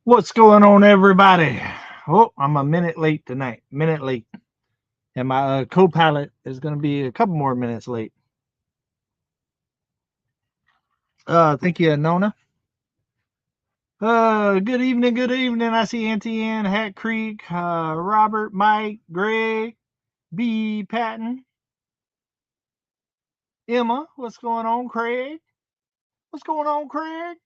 What's going on, everybody? Oh, I'm a minute late tonight. Minute late. And my co-pilot is going to be a couple more minutes late. Thank you, Nona. Good evening, good evening. I see Auntie Ann, Hat Creek, Robert, Mike, Greg, B. Patton, Emma. What's going on, Craig? What's going on, Craig?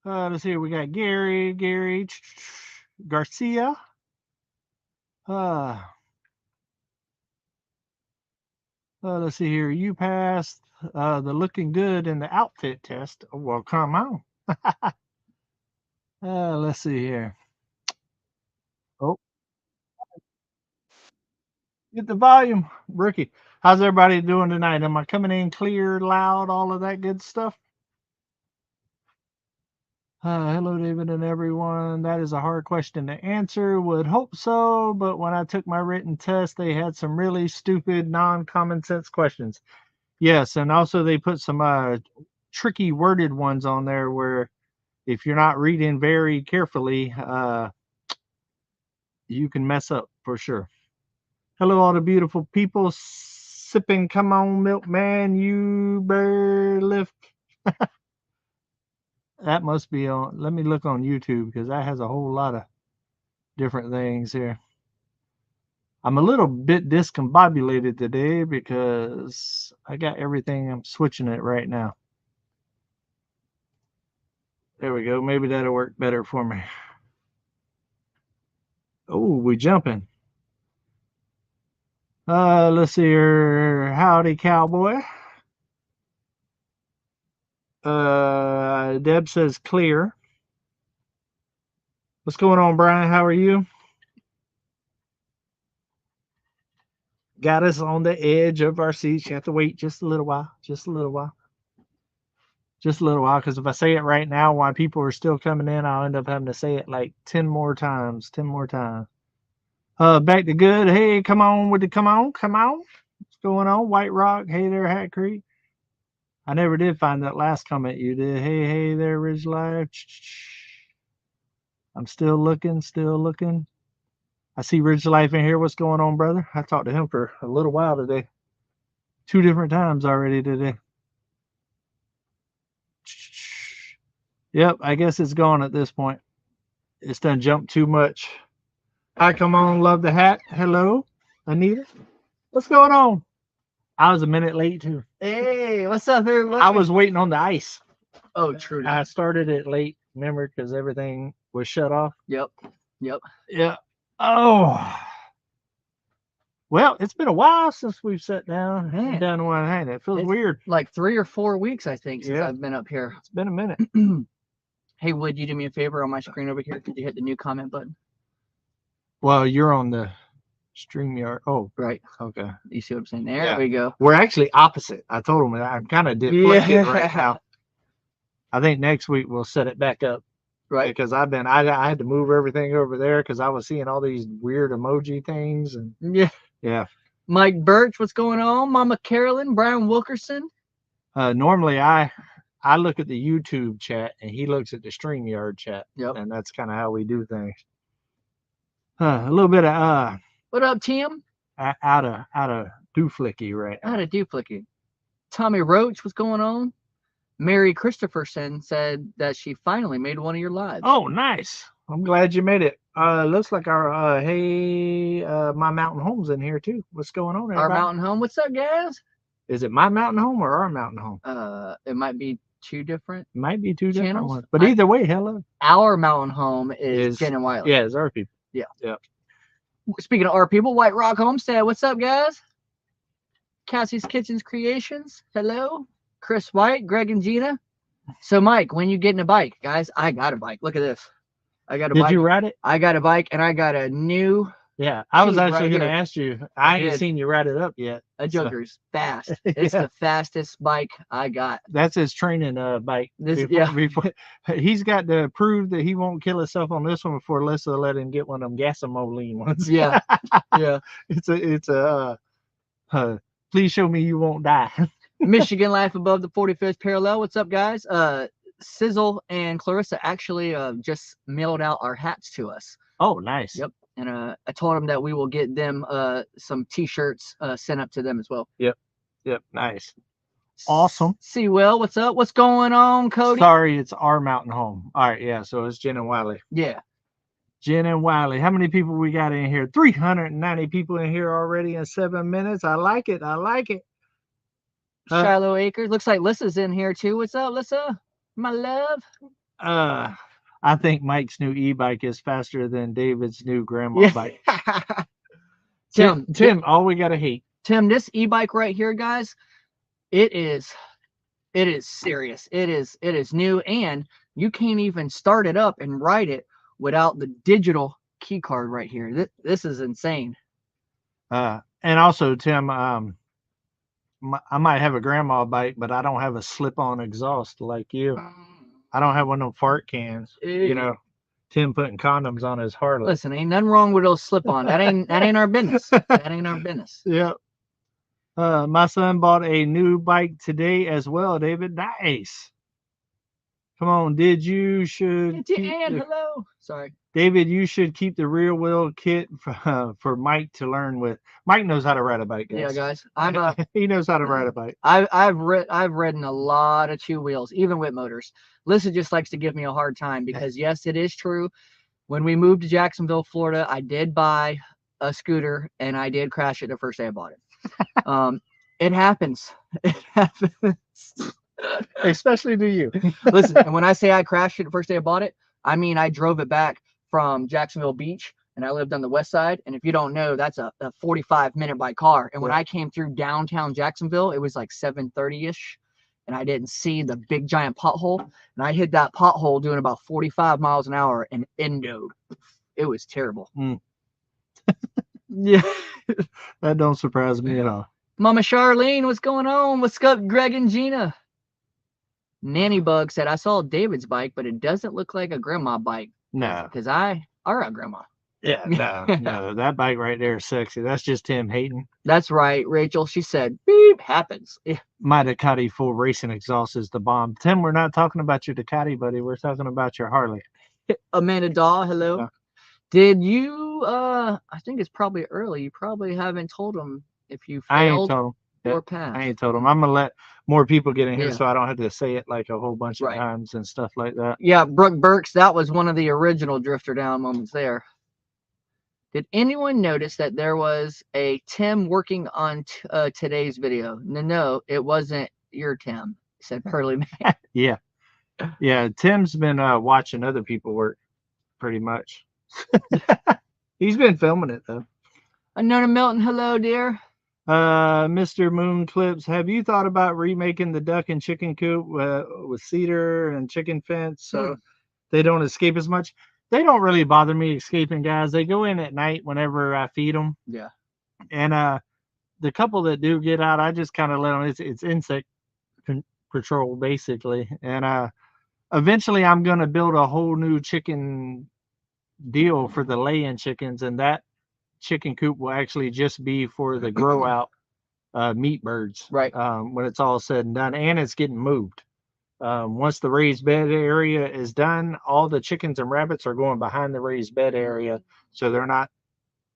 Let's see. We got Gary, Garcia. Let's see here. You passed the looking good in the outfit test. Oh, well, come on. Let's see here. Oh, get the volume, Rookie. How's everybody doing tonight? Am I coming in clear, loud, all of that good stuff? Hello, David and everyone. That is a hard question to answer. Would hope so, but when I took my written test, they had some really stupid, non-common sense questions. Yes, and also they put some tricky worded ones on there where if you're not reading very carefully, you can mess up for sure. Hello, all the beautiful people sipping. Come on, milkman, you bear lift. That must be on. Let me look on YouTube because that has a whole lot of different things here. I'm a little bit discombobulated today because I got everything. I'm switching it right now. There we go. Maybe that'll work better for me. Oh, we jumping. Let's see here. Howdy, cowboy. Deb says clear. What's going on, Brian? How are you? Got us on the edge of our seats. You have to wait just a little while. Just a little while. Just a little while, because if I say it right now while people are still coming in, I'll end up having to say it like 10 more times. 10 more times. Back to good. Hey, come on with the come on. What's going on? White Rock. Hey there, Hat Creek. I never did find that last comment you did. Hey there, Ridge Life. I'm still looking. I see Ridge Life in here. What's going on, brother? I talked to him for a little while today. 2 different times already today. Yep, I guess it's gone at this point. It's done jumped too much. Hi, come on, love the hat. Hello, Anita. What's going on? I was a minute late too. Hey, what's up, everybody? I was waiting on the ice. Oh, true. I started it late, remember, because everything was shut off. Yep. Yeah. Oh. Well, it's been a while since we've sat down and done one. Hey, it feels weird. Like 3 or 4 weeks, I think, since I've been up here. It's been a minute. Hey, would you do me a favor on my screen over here? Could you hit the new comment button? Well, you're on the StreamYard. Oh, right. Okay. You see what I'm saying? There we go. We're actually opposite. I told him I'm kind of deflected right now. I think next week we'll set it back up. Right. Because I had to move everything over there because I was seeing all these weird emoji things. And yeah. Mike Birch, what's going on? Mama Carolyn, Brian Wilkerson. Normally I look at the YouTube chat and he looks at the StreamYard chat. Yep. And that's kind of how we do things. A little bit of what up, Tim? Out of Duflicky right now. Out of Duflicky. Tommy Roach, what's going on? Mary Christopherson said that she finally made one of your lives. Oh, nice. I'm glad you made it. Looks like our my mountain home's in here too. What's going on, everybody? Our mountain home. What's up, guys? Is it my mountain home or our mountain home? It might be 2 different. Might be 2 different channels. ones. But either way, hello. Our mountain home is Jen and Wiley. Yeah, it's our people. Yeah. Speaking of our people, White Rock Homestead. What's up, guys? Cassie's Kitchens Creations. Hello. Chris White, Greg and Gina. So, Mike, when you getting a bike? Guys, I got a bike. Look at this. I got a bike. Did you ride it? I got a bike, and I got a new... Yeah, I was actually going to ask you. I ain't seen you ride it up yet. A Joker's fast. It's the fastest bike I got. That's his training bike. He's got to prove that he won't kill himself on this one before Alyssa let him get one of them gasoline ones. Yeah. It's a please show me you won't die. Michigan Life above the 45th parallel. What's up, guys? Sizzle and Clarissa actually just mailed out our hats to us. Oh, nice. Yep. And I told them that we will get them some t-shirts sent up to them as well. Yep. Nice. Awesome. See, Will, what's up? What's going on, Cody? Sorry, it's our mountain home. All right, yeah. So it's Jen and Wiley. Yeah. Jen and Wiley. How many people we got in here? 390 people in here already in 7 minutes. I like it. I like it. Shiloh Acres. Looks like Lissa's in here too. What's up, Lissa? My love. I think Mike's new e-bike is faster than David's new grandma bike. Tim, all we gotta hate. Tim, this e-bike right here, guys, it is serious. It is new, and you can't even start it up and ride it without the digital key card right here. This is insane. And also, Tim, I might have a grandma bike, but I don't have a slip-on exhaust like you. I don't have one of them fart cans. You know, Tim putting condoms on his Harley. Listen, ain't nothing wrong with those slip-on. That ain't our business. That ain't our business. Yeah. My son bought a new bike today as well, David. Nice. Come on, hello. Sorry. David, you should keep the rear wheel kit for Mike to learn with. Mike knows how to ride a bike, guys. Yeah, guys. He knows how to ride a bike. I've ridden a lot of two wheels, even with motors. Lisa just likes to give me a hard time because yes, it is true. When we moved to Jacksonville, Florida, I did buy a scooter and I did crash it the first day I bought it. It happens. It happens. Especially to you. Listen, and when I say I crashed it the first day I bought it, I mean I drove it back from Jacksonville Beach, and I lived on the west side. And if you don't know, that's a 45-minute by car. And when I came through downtown Jacksonville, it was like 7:30-ish, and I didn't see the big giant pothole. And I hit that pothole doing about 45 miles an hour and endoed. It was terrible. Yeah. That don't surprise me at all. Mama Charlene, what's going on? What's up, Greg and Gina? Nanny Bug said, I saw David's bike, but it doesn't look like a grandma bike. No. Because I are a grandma. Yeah, no. That bike right there is sexy. That's just him hating. That's right, Rachel. She said, beep, happens. Yeah. My Ducati full racing exhaust is the bomb. Tim, we're not talking about your Ducati, buddy. We're talking about your Harley. Amanda Daw, hello. Did you, I think it's probably early. You probably haven't told them if you failed I ain't told him. or passed. I ain't told him. I'm going to let more people get in here so I don't have to say it like a whole bunch of times and stuff like that. Yeah, Brooke Burks, that was one of the original Drifter Down moments there. Did anyone notice that there was a Tim working on today's video? No, it wasn't your Tim, said Pearly Man. Yeah. Tim's been watching other people work pretty much. He's been filming it though. Nona Milton, hello, dear. Mr. Moon Clips, have you thought about remaking the duck and chicken coop with cedar and chicken fence so they don't escape as much? They don't really bother me escaping, guys. They go in at night whenever I feed them. Yeah. And the couple that do get out, I just kind of let them. It's insect patrol basically. And eventually, I'm gonna build a whole new chicken deal for the lay-in chickens, and that chicken coop will actually just be for the grow out meat birds. Right. When it's all said and done, and it's getting moved. Once the raised bed area is done, all the chickens and rabbits are going behind the raised bed area, so they're not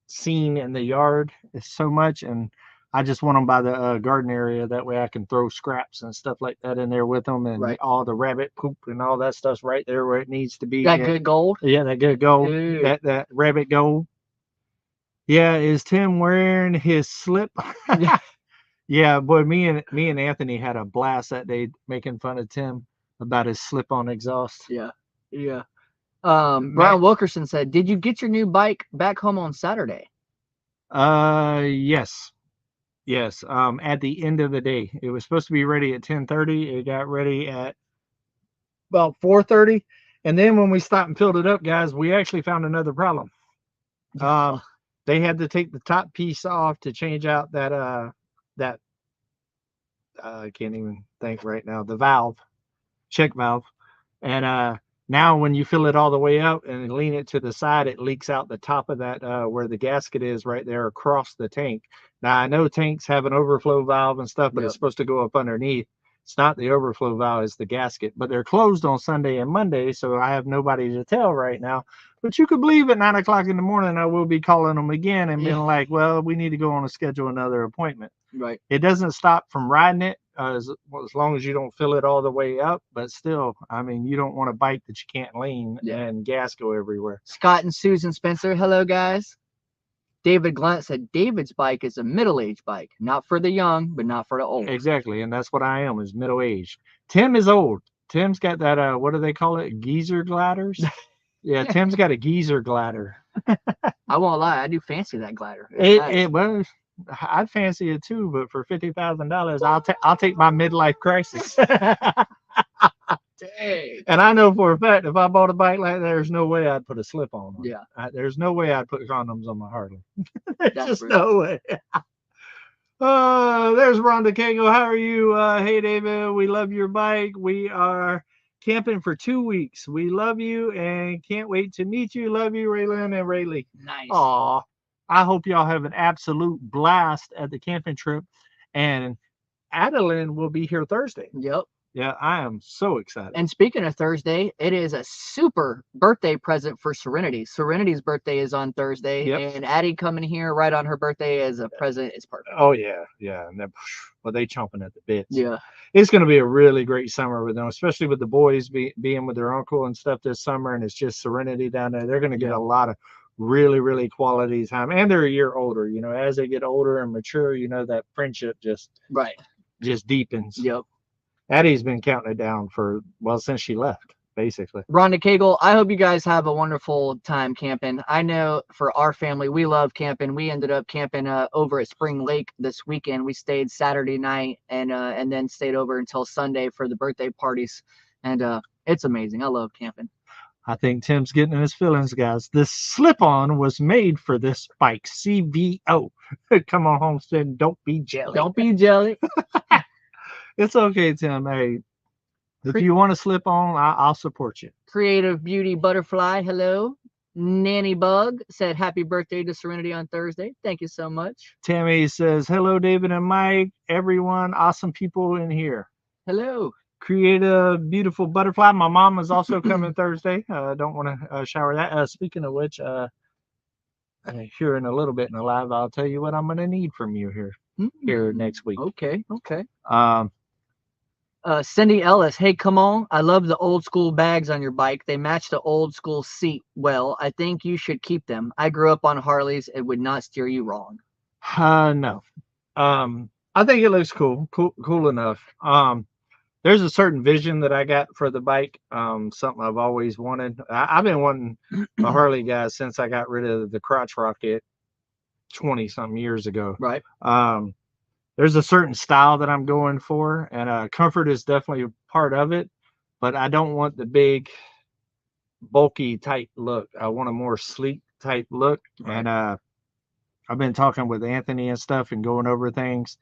seen in the yard so much. And I just want them by the garden area. That way I can throw scraps and stuff like that in there with them, and all the rabbit poop and all that stuff's right there where it needs to be. That good gold? Yeah, that good gold. That rabbit gold. Yeah, is Tim wearing his slip? Yeah, boy, me and Anthony had a blast that day making fun of Tim about his slip-on exhaust. Yeah. Brian Wilkerson said, did you get your new bike back home on Saturday? Yes. At the end of the day. It was supposed to be ready at 10:30. It got ready at about 4:30. And then when we stopped and filled it up, guys, we actually found another problem. They had to take the top piece off to change out that I can't even think right now, the valve, check valve. And now when you fill it all the way up and lean it to the side, it leaks out the top of that where the gasket is right there across the tank. Now I know tanks have an overflow valve and stuff, but it's supposed to go up underneath. It's not the overflow valve, it's the gasket. But they're closed on Sunday and Monday, so I have nobody to tell right now. But you could believe at 9 o'clock in the morning, I will be calling them again and being like, well, we need to go on and schedule another appointment. Right. It doesn't stop from riding it as long as you don't fill it all the way up. But still, I mean, you don't want a bike that you can't lean and gas go everywhere. Scott and Susan Spencer, hello, guys. David Glunt said David's bike is a middle-aged bike, not for the young, but not for the old. Exactly, and that's what I am, is middle-aged. Tim is old. Tim's got that, what do they call it, geezer gliders? Yeah, Tim's got a geezer glider. I won't lie, I do fancy that glider. Well, I'd fancy it too, but for $50,000, I'll take my midlife crisis. Dang. And I know for a fact, if I bought a bike like that, there's no way I'd put a slip on. Yeah. There's no way I'd put condoms on my Harley. That's just brutal. no way. There's Rhonda Cagle. How are you? Hey, David, we love your bike. We are camping for 2 weeks. We love you and can't wait to meet you. Love you, Raylyn and Rayleigh. Nice. Aw, I hope y'all have an absolute blast at the camping trip. And Adeline will be here Thursday. Yep. Yeah, I am so excited. And speaking of Thursday, it is a super birthday present for Serenity. Serenity's birthday is on Thursday, and Addie coming here right on her birthday as a present is perfect. Oh, yeah, yeah. And well, they chomping at the bits. Yeah. It's going to be a really great summer with them, especially with the boys being with their uncle and stuff this summer, and it's just Serenity down there. They're going to get a lot of really, really quality time, and they're a year older. You know, as they get older and mature, you know, that friendship just deepens. Yep. Addie's been counting it down for, well, since she left, basically. Rhonda Cagle, I hope you guys have a wonderful time camping. I know for our family, we love camping. We ended up camping over at Spring Lake this weekend. We stayed Saturday night and then stayed over until Sunday for the birthday parties. And it's amazing. I love camping. I think Tim's getting in his feelings, guys. This slip-on was made for this bike, CVO. Come on, Homestead, don't be jelly. Don't be jelly. It's okay, Tim. Hey, if you want to slip on, I'll support you. Creative Beauty Butterfly, hello. Nanny Bug said happy birthday to Serenity on Thursday. Thank you so much. Tammy says, hello, David and Mike. Everyone, awesome people in here. Hello. Creative Beautiful Butterfly. My mom is also coming Thursday. Don't want to shower that. Speaking of which, here in a little bit in the live, I'll tell you what I'm going to need from you here next week. Okay, okay. Cindy Ellis, hey, come on. I love the old school bags on your bike. They match the old school seat well. I think you should keep them. I grew up on Harleys. It would not steer you wrong. No. I think it looks cool enough. There's a certain vision that I got for the bike. Something I've always wanted. I've been wanting a Harley, guys, since I got rid of the crotch rocket 20-something years ago. Right. There's a certain style that I'm going for, and comfort is definitely a part of it, but I don't want the big, bulky type look. I want a more sleek type look. Right. And I've been talking with Anthony and stuff and going over things,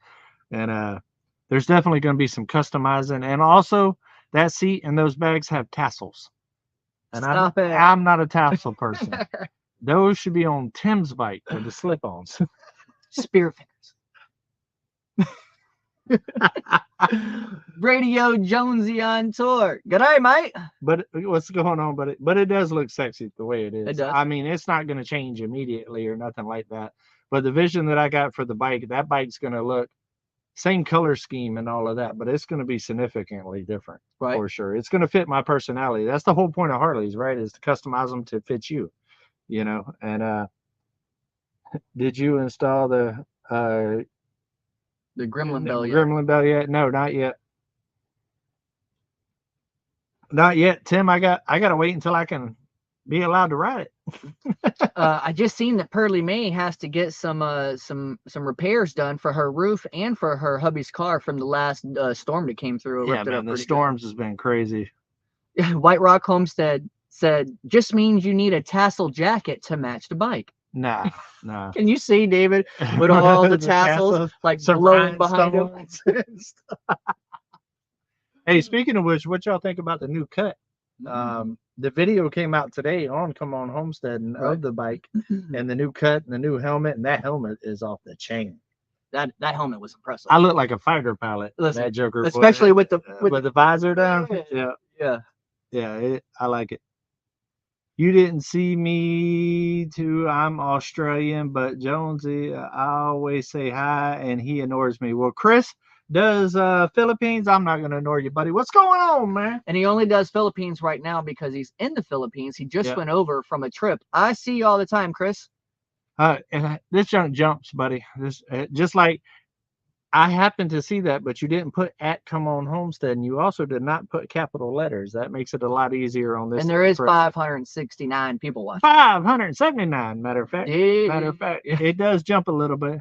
and there's definitely going to be some customizing. And also, that seat and those bags have tassels. And I'm not a tassel person. Those should be on Tim's bike with the slip-ons. Spear fingers. Radio Jonesy on tour. Good night, mate. But what's going on? But it does look sexy the way it is. It does. I mean, it's not going to change immediately or nothing like that. But the vision that I got for the bike, that bike's going to look same color scheme and all of that, but it's going to be significantly different, right? For sure. It's going to fit my personality. That's the whole point of Harleys, right? Is to customize them to fit you, you know. And did you install the Gremlin bell yet? Gremlin bell yet? No, not yet. Not yet, Tim. I got to wait until I can be allowed to ride it. I just seen that Pearly May has to get some repairs done for her roof and for her hubby's car from the last storm that came through. Yeah, man, the storms has been crazy. White Rock Homestead said, just means you need a tassel jacket to match the bike. Nah. Can you see David with all the tassels like blowing behind him? Hey, speaking of which, what y'all think about the new cut? The video came out today on Come On Homesteading of the bike and the new cut and the new helmet, and that helmet is off the chain. that helmet was impressive. I look like a fighter pilot. Listen, that Joker, especially with the visor down. yeah. I like it. You didn't see me too. I'm Australian, but Jonesy, I always say hi, and he ignores me. Well, Chris does Philippines. I'm not gonna ignore you, buddy. What's going on, man? And he only does Philippines right now because he's in the Philippines. He just Yep. went over from a trip. I see you all the time, Chris. And this junk jumps, buddy. This just like I happened to see that, but you didn't put at Come On Homestead, and you also did not put capital letters. That makes it a lot easier on this. And there is 569 people watching. 579, matter of fact. It does jump a little bit.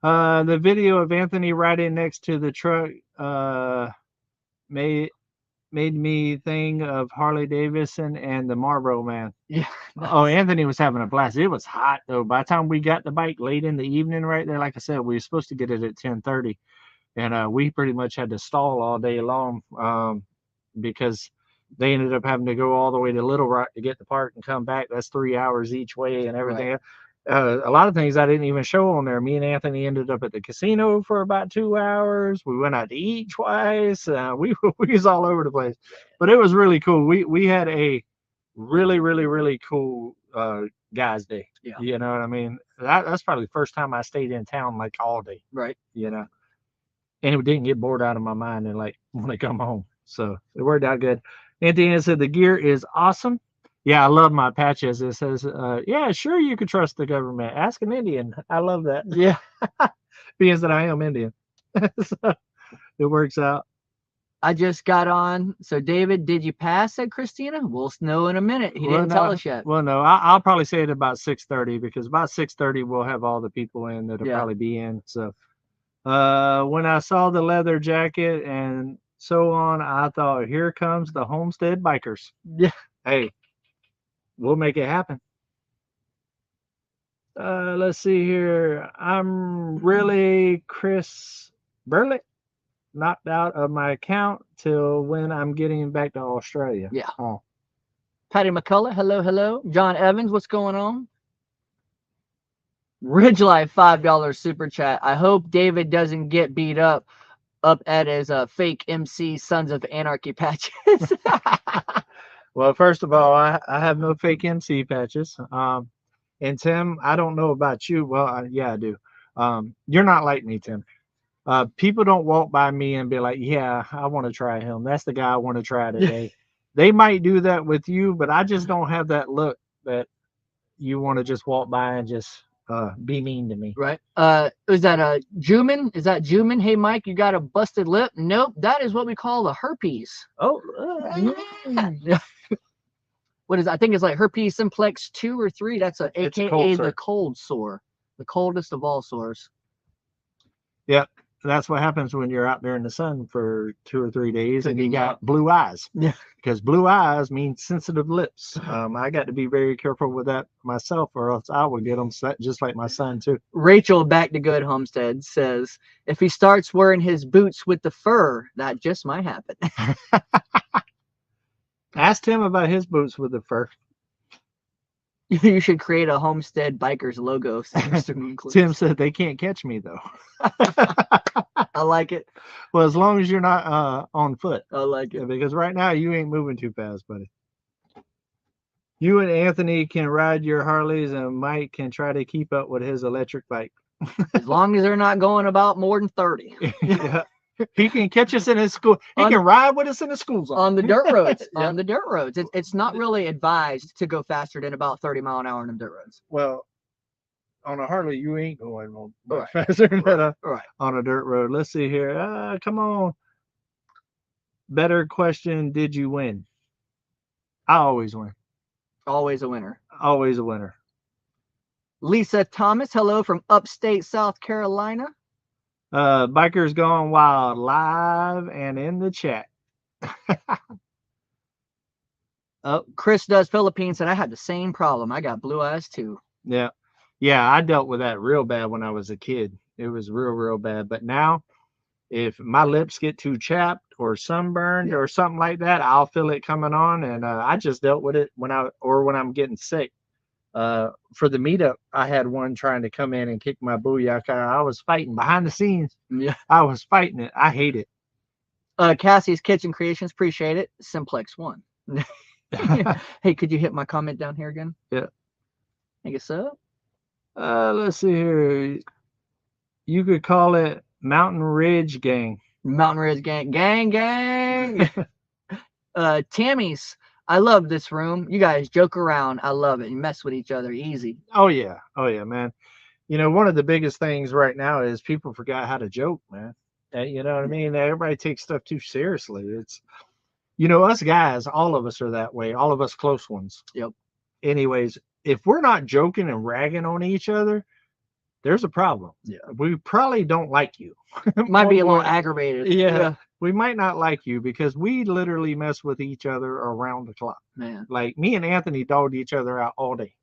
The video of Anthony riding next to the truck made me think of Harley Davidson and the Marlboro Man. Yeah. Nice. Oh, Anthony was having a blast. It was hot though. By the time we got the bike late in the evening, right there, like I said, we were supposed to get it at 10:30, and we pretty much had to stall all day long because they ended up having to go all the way to Little Rock to get the part and come back. That's 3 hours each way and everything. Right. A lot of things I didn't even show on there. Me and Anthony ended up at the casino for about 2 hours. We went out to eat twice. We was all over the place, but it was really cool. We had a really cool guys day. Yeah. You know what I mean? That's probably the first time I stayed in town like all day. Right. You know, and it didn't get bored out of my mind and like when I come home. So it worked out good. Anthony said the gear is awesome. Yeah, I love my patches. It says, yeah, sure, you can trust the government. Ask an Indian. I love that. Yeah. Being that I am Indian. So it works out. I just got on. So, David, did you pass? Said Christina. We'll know in a minute. He didn't tell us yet. Well, no, I'll probably say it about 6:30 because about 6:30 we'll have all the people in that'll probably be in. So when I saw the leather jacket and so on, I thought, here comes the Homestead Bikers. Yeah. Hey. We'll make it happen. Let's see here. I'm really Chris Burley, knocked out of my account till when I'm getting back to Australia. Yeah. Oh. Patty McCullough, hello. John Evans, what's going on? Ridge Life, $5 super chat. I hope David doesn't get beat up at his fake MC Sons of Anarchy patches. Well, first of all, I have no fake MC patches. And Tim, I don't know about you. Well, yeah, I do. You're not like me, Tim. People don't walk by me and be like, yeah, I want to try him. That's the guy I want to try today. They might do that with you, but I just don't have that look that you want to just walk by and just be mean to me. Right. Is that Juman? Is that Juman? Hey, Mike, you got a busted lip? Nope. That is what we call a herpes. Oh. What is it? I think it's like herpes simplex 2 or 3. That's AKA the cold sore. The coldest of all sores. Yep. That's what happens when you're out there in the sun for 2 or 3 days and you got blue eyes. Yeah. Because blue eyes mean sensitive lips. I got to be very careful with that myself or else I would get them just like my son too. Rachel back to Good Homestead says, if he starts wearing his boots with the fur, that just might happen. Ask him about his boots with the fur. You should create a Homestead Bikers logo. Tim said they can't catch me though. I like it. Well, as long as you're not on foot. I like it. Because right now you ain't moving too fast, buddy. You and Anthony can ride your Harleys and Mike can try to keep up with his electric bike. As long as they're not going about more than 30. Yeah. He can catch us in his school. He can ride with us in the school zone. On the dirt roads. Yeah. On the dirt roads. It's not really advised to go faster than about 30 mile an hour on the dirt roads. Well, on a Harley, you ain't going faster than on a dirt road. Let's see here. Come on. Better question. Did you win? I always win. Always a winner. Always a winner. Lisa Thomas, hello from upstate South Carolina. Bikers Gone Wild live and in the chat. Chris does Philippines, and I had the same problem. I got blue eyes too. Yeah. I dealt with that real bad when I was a kid. It was real bad. But now, if my lips get too chapped or sunburned or something like that, I'll feel it coming on. And I just dealt with it when I'm getting sick. For the meetup, I had one trying to come in and kick my booyah. I was fighting behind the scenes. Yeah. I was fighting it. I hate it. Cassie's Kitchen Creations, appreciate it. Simplex 1. Hey, could you hit my comment down here again? Yeah. I guess so. Let's see here. You could call it Mountain Ridge Gang. Mountain Ridge Gang. Gang. Tammy's. I love this room. You guys joke around. I love it. You mess with each other easy. Oh, yeah. Oh, yeah, man. You know, one of the biggest things right now is people forgot how to joke, man. You know what I mean? Everybody takes stuff too seriously. It's, you know, us guys, all of us are that way. All of us close ones. Yep. Anyways, if we're not joking and ragging on each other, there's a problem. Yeah. We probably don't like you. Might be a little aggravated. Yeah. We might not like you because we literally mess with each other around the clock. Man. Like me and Anthony dogged each other out all day,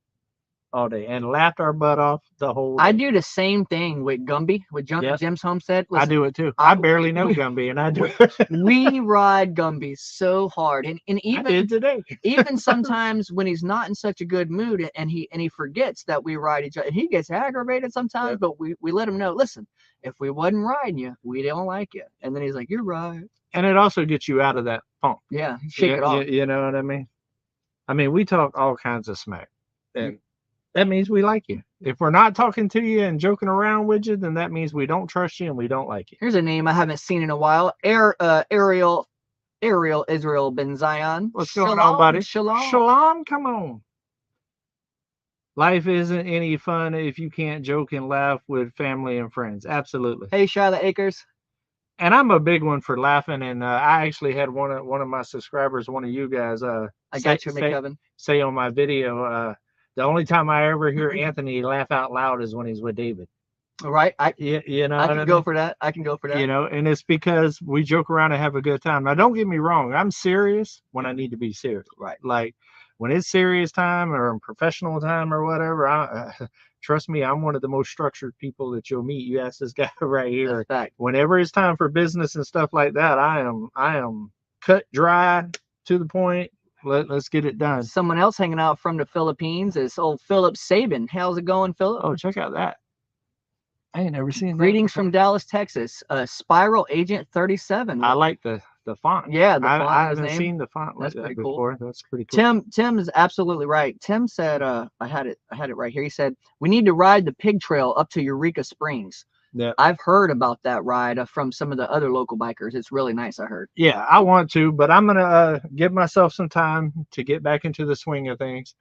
and laughed our butt off the whole day. I do the same thing with Gumby, with Jim's Homestead. Listen, I do it too. I barely know Gumby, and I do it. We ride Gumby so hard, and even I did today. even sometimes when he's not in such a good mood, and he forgets that we ride each other, and he gets aggravated sometimes. But we let him know, listen, if we wasn't riding you, we don't like you. And then he's like, you're right. And it also gets you out of that funk. Yeah, shake it off. You know what I mean? I mean, we talk all kinds of smack, and that means we like you. If we're not talking to you and joking around with you, then that means we don't trust you and we don't like you. Here's a name I haven't seen in a while. Ariel Israel Ben Zion. What's going on, buddy? Shalom. Shalom, come on. Life isn't any fun if you can't joke and laugh with family and friends. Absolutely. Hey, Shyla Acres. And I'm a big one for laughing. And I actually had one of my subscribers, one of you guys, Kevin. Say on my video, the only time I ever hear Anthony laugh out loud is when he's with David. All right. You know, I can go for that. I can go for that. You know, and it's because we joke around and have a good time. Now, don't get me wrong. I'm serious when I need to be serious. Right. Like when it's serious time or professional time or whatever, trust me, I'm one of the most structured people that you'll meet. You ask this guy right here. Whenever it's time for business and stuff like that, I am cut dry, to the point. Let's get it done. Someone else hanging out from the Philippines is old Philip Sabin. How's it going, Philip? Oh, check out that. I ain't never seen that. Greetings from Dallas, Texas. Spiral Agent 37. I like the font. Yeah, the font. I haven't seen the font like that before. Cool. That's pretty cool. Tim is absolutely right. Tim said, I had it right here. He said, we need to ride the pig trail up to Eureka Springs. Yeah, I've heard about that ride from some of the other local bikers. It's really nice, I heard. Yeah, I want to, but I'm gonna give myself some time to get back into the swing of things.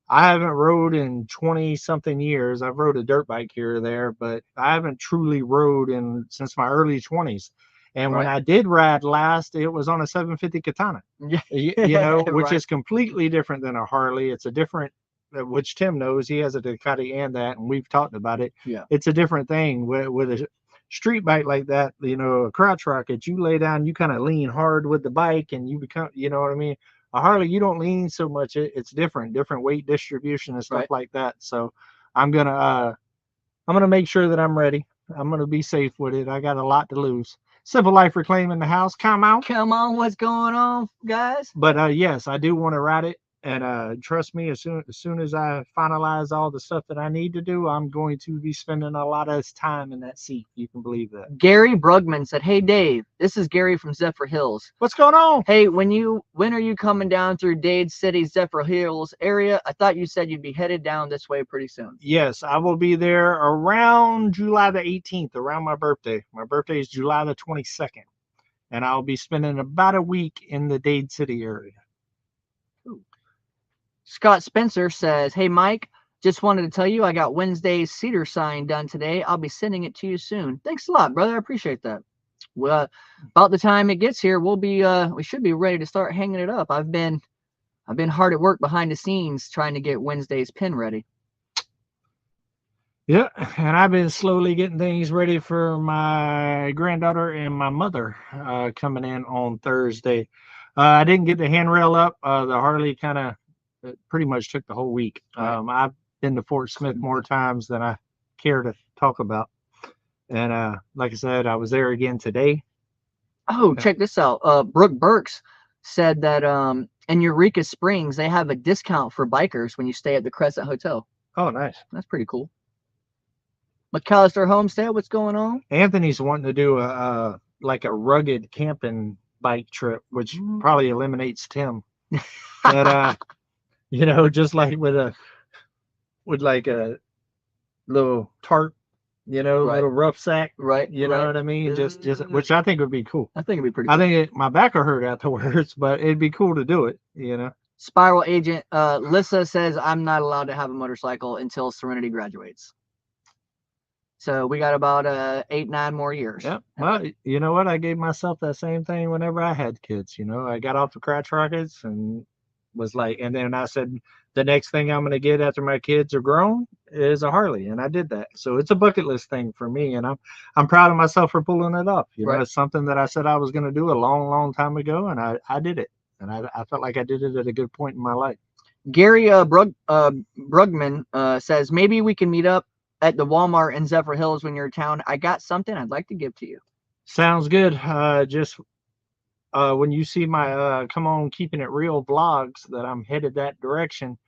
I haven't rode in 20 something years. I've rode a dirt bike here or there, but I haven't truly rode since my early 20s. And when I did ride last, it was on a 750 Katana. Yeah, you know, which is completely different than a Harley. It's a different, which Tim knows. He has a Ducati and that, and we've talked about it. Yeah, it's a different thing with a street bike like that. You know, a crotch rocket, you lay down, you kind of lean hard with the bike, and you become, you know what I mean. A Harley, you don't lean so much. It's different weight distribution and stuff like that. So I'm gonna make sure that I'm ready. I'm gonna be safe with it. I got a lot to lose. Simple Life Reclaiming the house. Come on, what's going on, guys? But yes, I do want to ride it. And trust me, as soon as I finalize all the stuff that I need to do, I'm going to be spending a lot of time in that seat. You can believe that. Gary Brugman said, hey, Dave, this is Gary from Zephyr Hills. What's going on? Hey, when are you coming down through Dade City, Zephyr Hills area? I thought you said you'd be headed down this way pretty soon. Yes, I will be there around July the 18th, around my birthday. My birthday is July the 22nd. And I'll be spending about a week in the Dade City area. Scott Spencer says, hey, Mike, just wanted to tell you I got Wednesday's cedar sign done today. I'll be sending it to you soon. Thanks a lot, brother. I appreciate that. Well, about the time it gets here, we should be ready to start hanging it up. I've been hard at work behind the scenes trying to get Wednesday's pin ready. Yeah, and I've been slowly getting things ready for my granddaughter and my mother coming in on Thursday. I didn't get the handrail up. The Harley kind of pretty much took the whole week. I've been to Fort Smith more times than I care to talk about. And like I said, I was there again today. Oh, check this out. Brooke Burks said that in Eureka Springs, they have a discount for bikers when you stay at the Crescent Hotel. Oh, nice. That's pretty cool. McAllister Homestead, what's going on? Anthony's wanting to do like a rugged camping bike trip, which probably eliminates Tim. But you know, just like with like a little tarp, you know, Right. little rough sack, Right. you know what I mean? Just which I think would be cool. I think it'd be pretty I cool. think my back will hurt afterwards, but it'd be cool to do it, you know. Spiral Agent Lissa says I'm not allowed to have a motorcycle until Serenity graduates. So we got about 8-9 more years. Yeah. Well, you know what? I gave myself that same thing whenever I had kids. You know, I got off the crotch rockets and was like, and then I said, the next thing I'm going to get after my kids are grown is a Harley, and I did that. So it's a bucket list thing for me, and I'm proud of myself for pulling it off. You know, it's something that I said I was going to do a long, long time ago, and I did it, and I felt like I did it at a good point in my life. Gary Brugman says maybe we can meet up at the Walmart in Zephyr Hills when you're in town. I got something I'd like to give to you. Sounds good. Just when you see my Come On Keeping It Real vlogs that I'm headed that direction,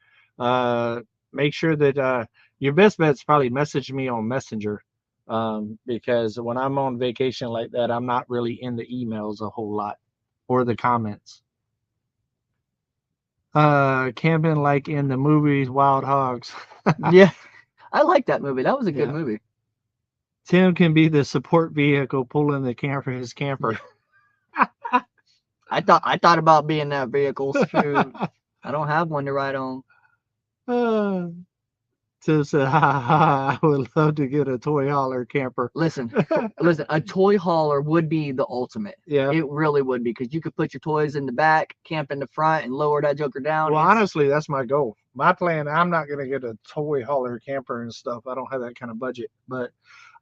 make sure that your best bet's probably message me on Messenger, because when I'm on vacation like that, I'm not really in the emails a whole lot or the comments. Camping like in the movies Wild Hogs. Yeah, I like that movie. That was a good movie. Tim can be the support vehicle pulling the camper, his camper. I thought about being that vehicle. I don't have one to ride on. Tim said, I would love to get a toy hauler camper. Listen, a toy hauler would be the ultimate. Yeah. It really would be, because you could put your toys in the back, camp in the front, and lower that joker down. Well, honestly, that's my goal. My plan, I'm not going to get a toy hauler camper and stuff. I don't have that kind of budget, but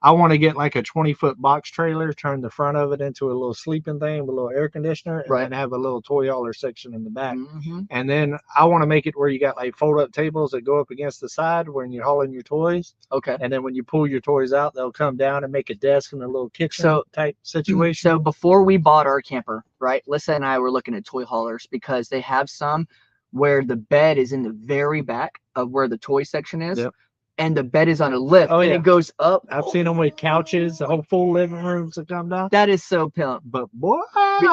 I want to get like a 20-foot box trailer, turn the front of it into a little sleeping thing with a little air conditioner, and then have a little toy hauler section in the back. And then I want to make it where you got like fold-up tables that go up against the side when you're hauling your toys. Okay. And then when you pull your toys out, they'll come down and make a desk and a little kitchen type situation. So before we bought our camper, right, Lissa and I were looking at toy haulers because they have some where the bed is in the very back of where the toy section is. Yep. And the bed is on a lift, and it goes up. I've seen them with couches, the whole full living rooms that come down. That is so pimp. But boy,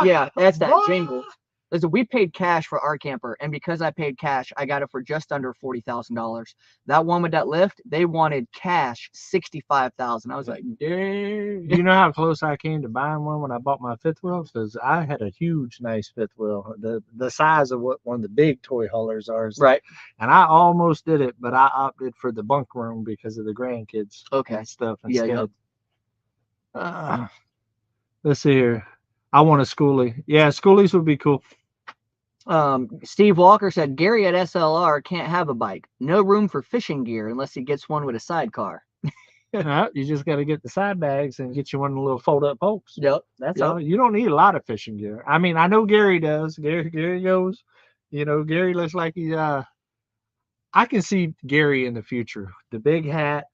yeah, that's that jingle. Listen, we paid cash for our camper, and because I paid cash, I got it for just under $40,000. That one with that lift, they wanted cash $65,000. I was like, dang. Do you know how close I came to buying one when I bought my fifth wheel? Because I had a huge, nice fifth wheel, the size of what one of the big toy haulers are. Right. And I almost did it, but I opted for the bunk room because of the grandkids. And stuff instead. Yeah. Let's see here. I want a schoolie. Yeah, schoolies would be cool. Steve Walker said Gary at SLR can't have a bike. No room for fishing gear unless he gets one with a sidecar. You just got to get the side bags and get you one of the little fold-up pokes. Yep, that's all. You don't need a lot of fishing gear. I mean, I know Gary does. Gary goes. You know, Gary looks like he. I can see Gary in the future. The big hat,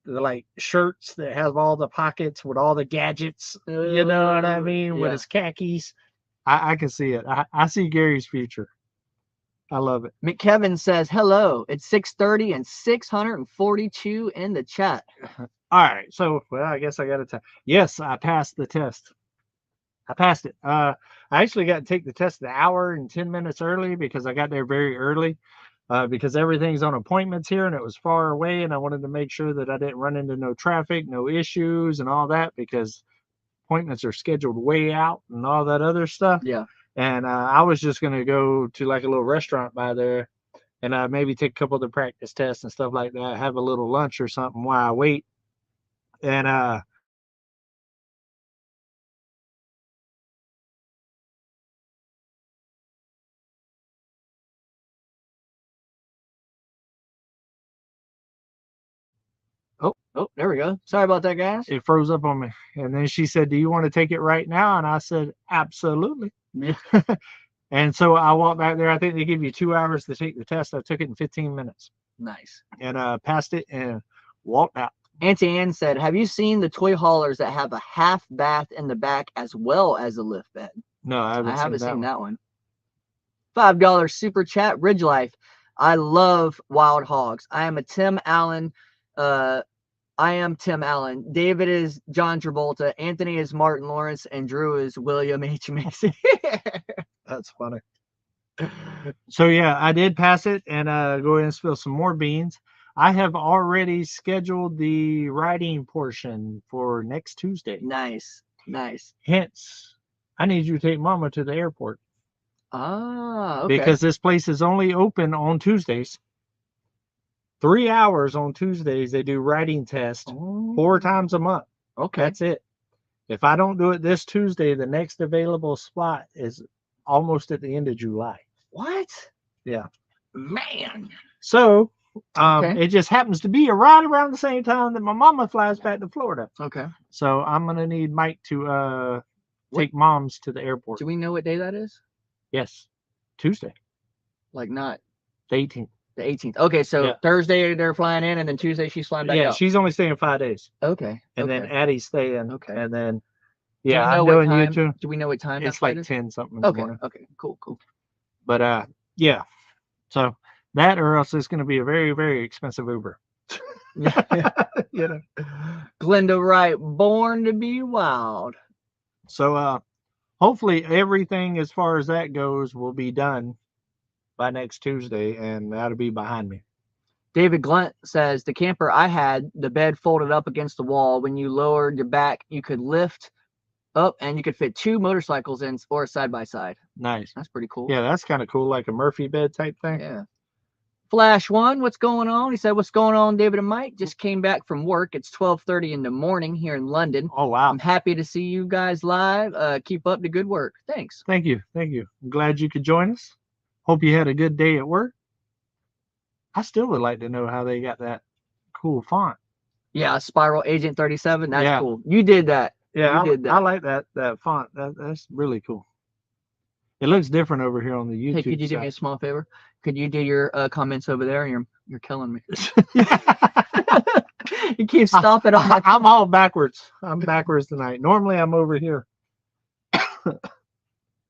the like shirts that have all the pockets with all the gadgets. You know what I mean? With his khakis. I can see it. I see Gary's future. I love it. McKevin says, hello. It's 6:30 and 642 in the chat. All right. So, well, I guess I got to tell. Yes, I passed the test. I passed it. I actually got to take the test an hour and 10 minutes early because I got there very early because everything's on appointments here and it was far away. And I wanted to make sure that I didn't run into no traffic, no issues and all that because appointments are scheduled way out and all that other stuff. Yeah. And I was just going to go to like a little restaurant by there and maybe take a couple of the practice tests and stuff like that, have a little lunch or something while I wait. And Oh, there we go. Sorry about that, guys. It froze up on me. And then she said, do you want to take it right now? And I said, absolutely. Yeah. And so I walked back there. I think they give you 2 hours to take the test. I took it in 15 minutes. Nice. And passed it and walked out. Auntie Ann said, have you seen the toy haulers that have a half bath in the back as well as a lift bed? No, I haven't seen that one. $5 super chat. Ridge Life. I love wild hogs. I am Tim Allen. David is John Travolta. Anthony is Martin Lawrence, and Drew is William H. Macy. That's funny. So yeah, I did pass it and go ahead and spill some more beans. I have already scheduled the riding portion for next Tuesday. Nice. Hence, I need you to take Mama to the airport. Ah, okay. Because this place is only open on Tuesdays. 3 hours on Tuesdays. They do riding tests 4 times a month. Okay. That's it. If I don't do it this Tuesday, the next available spot is almost at the end of July. What? Yeah. Man. So Okay. it just happens to be right around the same time that my mama flies back to Florida. Okay. So I'm gonna need Mike to take moms to the airport. Do we know what day that is? Yes. Tuesday. Like not The 18th. the 18th. Okay, so Yeah. Thursday they're flying in, and then Tuesday she's flying back Yeah, out. she's only staying 5 days. Okay. And then Addie's staying. Okay. And then Do we yeah, know I'm what doing time? you too. Do we know what time? It's that flight like is? 10 something in the Okay. morning. Okay. Cool. But yeah. So that or else it's gonna be a very, very expensive Uber. You know. Glenda Wright, born to be wild. So hopefully everything as far as that goes will be done by next Tuesday, and that'll be behind me. David Glunt says, the camper I had, the bed folded up against the wall. When you lowered your back, you could lift up and you could fit 2 motorcycles in or side by side. Nice. That's pretty cool. Yeah, that's kind of cool, like a Murphy bed type thing. Yeah. Flash One, what's going on? He said, what's going on, David and Mike? Just came back from work. It's 12:30 in the morning here in London. Oh, wow. I'm happy to see you guys live. Keep up the good work. Thanks. Thank you. I'm glad you could join us. Hope you had a good day at work. I still would like to know how they got that cool font. Yeah, Spiral Agent 37. That's Yeah. cool. You did that. Yeah, You did that. I like that font. That's really cool. It looks different over here on the YouTube. Hey, could you do me a small favor? Could you do your comments over there? You're killing me. You keep stopping off. I'm all backwards. I'm backwards tonight. Normally I'm over here.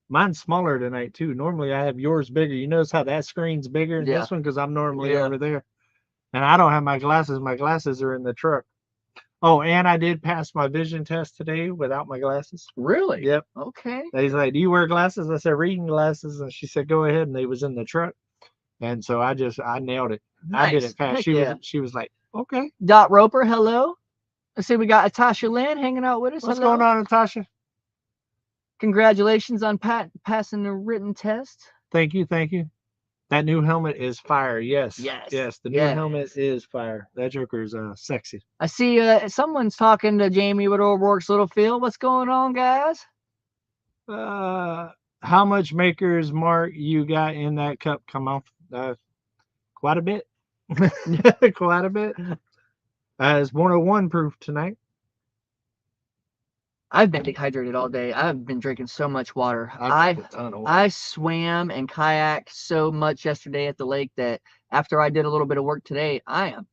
Mine's smaller tonight too. Normally I have yours bigger. You notice how that screen's bigger than this one because I'm normally over there. And I don't have my glasses. My glasses are in the truck. Oh, and I did pass my vision test today without my glasses. Really? Yep. Okay. He's like, do you wear glasses? I said, reading glasses. And she said, go ahead. And they was in the truck. And so I nailed it. Nice. I did it fast. She was like, okay. Dot Roper, hello. Let's see, we got Natasha Lynn hanging out with us. What's Hello. going on, Natasha? Congratulations on passing the written test. Thank you. That new helmet is fire. Yes. The new helmet is fire. That Joker is sexy. I see someone's talking to Jamie with O'Rourke's Little Field. What's going on, guys? How much Maker's Mark you got in that cup? Come on. Quite a bit. Quite a bit. It's 101 proof tonight. I've been dehydrated all day. I've been drinking so much water. I swam and kayaked so much yesterday at the lake that after I did a little bit of work today, I'm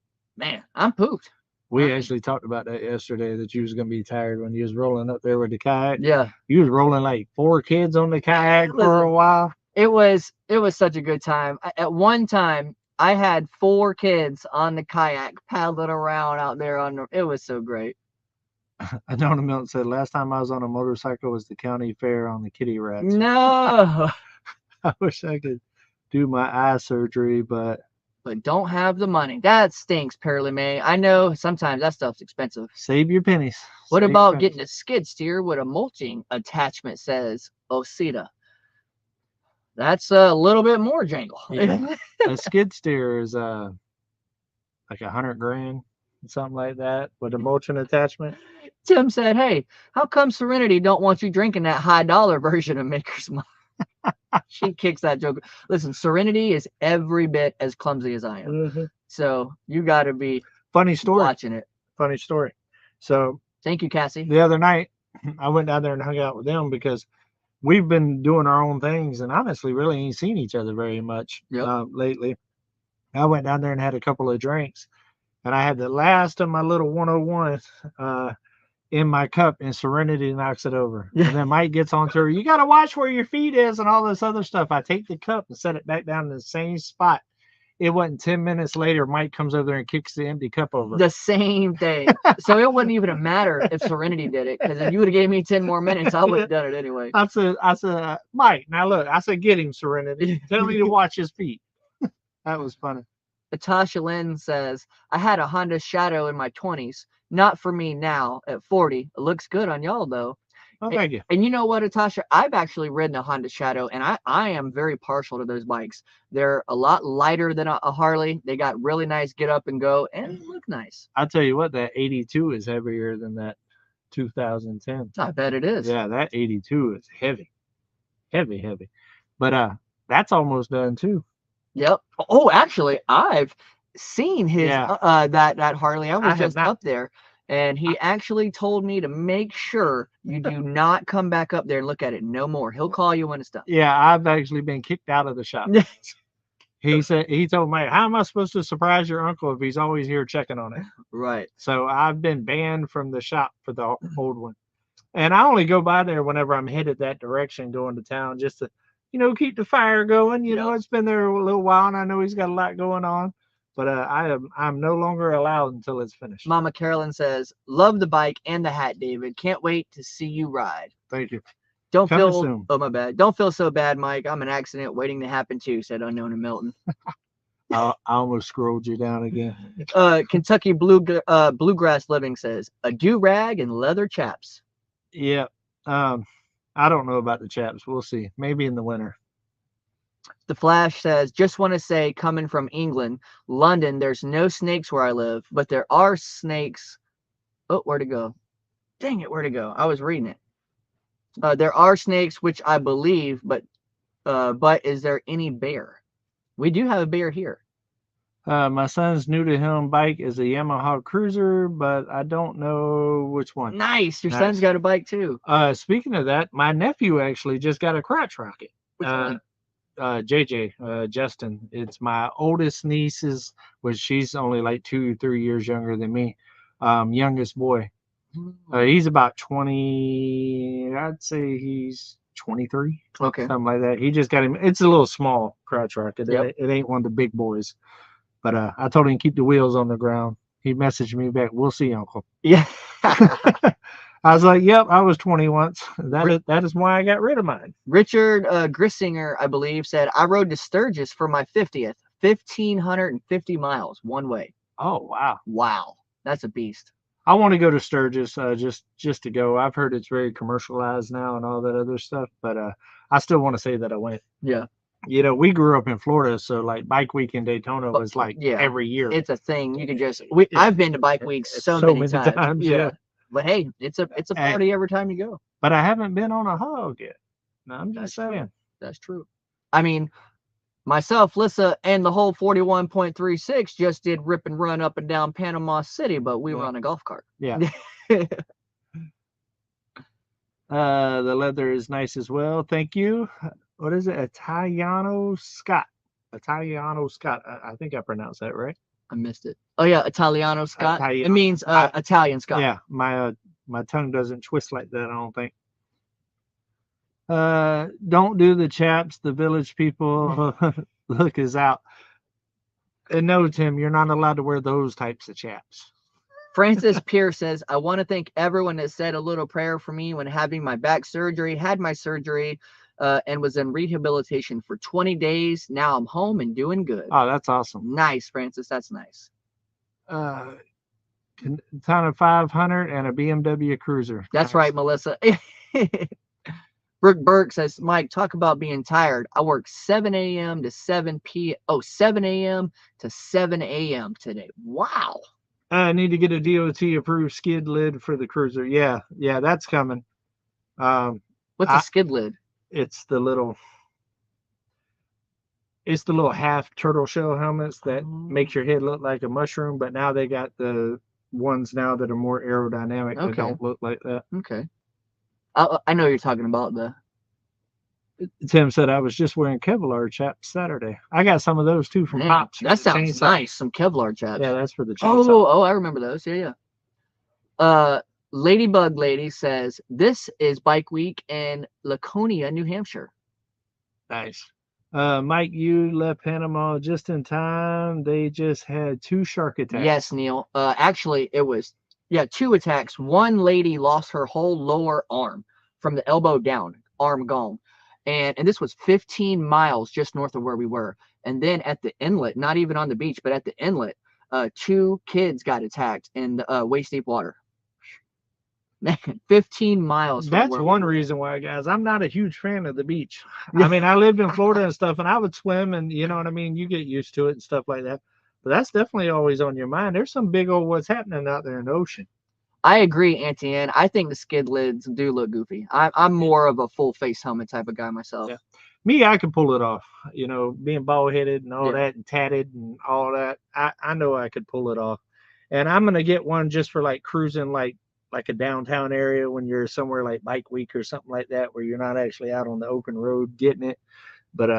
pooped. We actually talked about that yesterday, that you was going to be tired when you was rolling up there with the kayak. Yeah. You was rolling like 4 kids on the kayak for a while. It was such a good time. At one time, I had 4 kids on the kayak paddling around out there it was so great. Adona Milton said, last time I was on a motorcycle was the county fair on the kitty rats. No. I wish I could do my eye surgery, but don't have the money. That stinks, Pearly May. I know sometimes that stuff's expensive. Save your pennies. What about getting a skid steer with a mulching attachment, says Osita? That's a little bit more jangle. Yeah. A skid steer is like $100,000, something like that, with a mulching attachment. Tim said, hey, how come Serenity don't want you drinking that high dollar version of Maker's Mark? She kicks that joke. Listen, Serenity is every bit as clumsy as I am. Mm-hmm. So you got to be funny story watching it. Funny story. So thank you, Cassie. The other night, I went down there and hung out with them because we've been doing our own things and honestly really ain't seen each other very much lately. I went down there and had a couple of drinks, and I had the last of my little 101 in my cup, and Serenity knocks it over. And then Mike gets on to her. You got to watch where your feet is and all this other stuff. I take the cup and set it back down in the same spot. It wasn't 10 minutes later, Mike comes over there and kicks the empty cup over. The same thing. So it wouldn't even have mattered if Serenity did it, because if you would have gave me 10 more minutes, I would have done it anyway. I said, Mike, now look, I said, get him, Serenity. Tell me to watch his feet. That was funny. Natasha Lynn says, I had a Honda Shadow in my 20s. Not for me now at 40. It looks good on y'all, though. Oh, thank you. And you know what, Natasha? I've actually ridden a Honda Shadow, and I am very partial to those bikes. They're a lot lighter than a Harley. They got really nice get up and go, and look nice. I'll tell you what, that 82 is heavier than that 2010. I bet it is. Yeah, that 82 is heavy. Heavy. But that's almost done, too. Yep. Oh, actually, I've seen his that Harley. I was just up there, and he actually told me to make sure you do not come back up there and look at it no more. He'll call you when it's done. Yeah, I've actually been kicked out of the shop. He told me, how am I supposed to surprise your uncle if he's always here checking on it? Right. So I've been banned from the shop for the old one. And I only go by there whenever I'm headed that direction going to town, just to, keep the fire going. It's been there a little while, and I know he's got a lot going on. But I'm no longer allowed until it's finished. Mama Carolyn says, love the bike and the hat, David. Can't wait to see you ride. Thank you. Oh, my bad. Don't feel so bad, Mike. I'm an accident waiting to happen too, said Unknown in Milton. I almost scrolled you down again. Kentucky Bluegrass Living says, a do-rag and leather chaps. Yeah. I don't know about the chaps. We'll see. Maybe in the winter. The Flash says, just want to say, coming from England, London, there's no snakes where I live, but there are snakes. Oh, where'd it go? Dang it, where'd it go? I was reading it. There are snakes, which I believe, but is there any bear? We do have a bear here. My son's new to him bike is a Yamaha Cruiser, but I don't know which one. Nice. Your son's got a bike too. Speaking of that, my nephew actually just got a crotch rocket. Which one? JJ, Justin. It's my oldest niece's, which she's only like 2 or 3 years younger than me. Youngest boy. He's about 20. I'd say he's 23. Okay. Something like that. He just got him. It's a little small crotch rocket. Yep. It ain't one of the big boys. But I told him to keep the wheels on the ground. He messaged me back, we'll see, Uncle. Yeah. I was like, yep, I was 20 once. That is why I got rid of mine. Richard Grissinger, I believe, said, I rode to Sturgis for my 50th. 1,550 miles one way. Oh, wow. Wow. That's a beast. I want to go to Sturgis just to go. I've heard it's very commercialized now and all that other stuff, but I still want to say that I went. Yeah. We grew up in Florida, so like Bike Week in Daytona was like every year. It's a thing. You can just I've been to Bike Weeks so many times. Yeah. But hey, it's a party every time you go. But I haven't been on a hog yet. No, I'm just saying. That's true. I mean, myself, Lissa, and the whole 41.36 just did rip and run up and down Panama City, but we were on a golf cart. Yeah. The leather is nice as well. Thank you. What is it? Italiano Scott. I think I pronounced that right. I missed it. Oh yeah, Italiano Scott. It means Italian Scott. Yeah, my tongue doesn't twist like that, I don't think. Don't do the chaps. The village people look is out. And no, Tim, you're not allowed to wear those types of chaps. Francis Pierce says, I want to thank everyone that said a little prayer for me when having my back surgery, had my surgery, and was in rehabilitation for 20 days. Now I'm home and doing good. Oh, that's awesome. Nice, Francis. That's nice. Ton of 500 and a BMW Cruiser. That's nice. Right, Melissa. Brooke Burke says, Mike, talk about being tired. I work 7 a.m. to 7 p.m. Oh, 7 a.m. to 7 a.m. today. Wow. I need to get a DOT approved skid lid for the Cruiser. Yeah, that's coming. What's a skid lid? It's the little half turtle shell helmets that makes your head look like a mushroom, but now they got the ones now that are more aerodynamic that don't look like that. Okay. I know you're talking about the. Tim said I was just wearing Kevlar chaps Saturday. I got some of those too from Pops. That sounds nice. Some Kevlar chaps. Yeah, that's for the chainsaw. Oh, I remember those. Yeah. Ladybug Lady says, this is bike week in Laconia, New Hampshire. Nice. Mike, you left Panama just in time. They just had 2 shark attacks. Yes, Neil. Actually, it was, 2 attacks. One lady lost her whole lower arm from the elbow down, arm gone. And this was 15 miles just north of where we were. And then at the inlet, not even on the beach, but at the inlet, 2 kids got attacked in the waist deep water. Man, 15 miles. That's one reason why, guys, I'm not a huge fan of the beach. I mean, I lived in Florida and stuff, and I would swim, and you know what I mean? You get used to it and stuff like that. But that's definitely always on your mind. There's some big old what's happening out there in the ocean. I agree, Auntie Ann. I think the skid lids do look goofy. I'm more of a full face helmet type of guy myself. Yeah. Me, I can pull it off. You know, being bald headed and all that and tatted and all that. I know I could pull it off. And I'm going to get one just for like cruising like a downtown area when you're somewhere like Bike Week or something like that, where you're not actually out on the open road getting it. But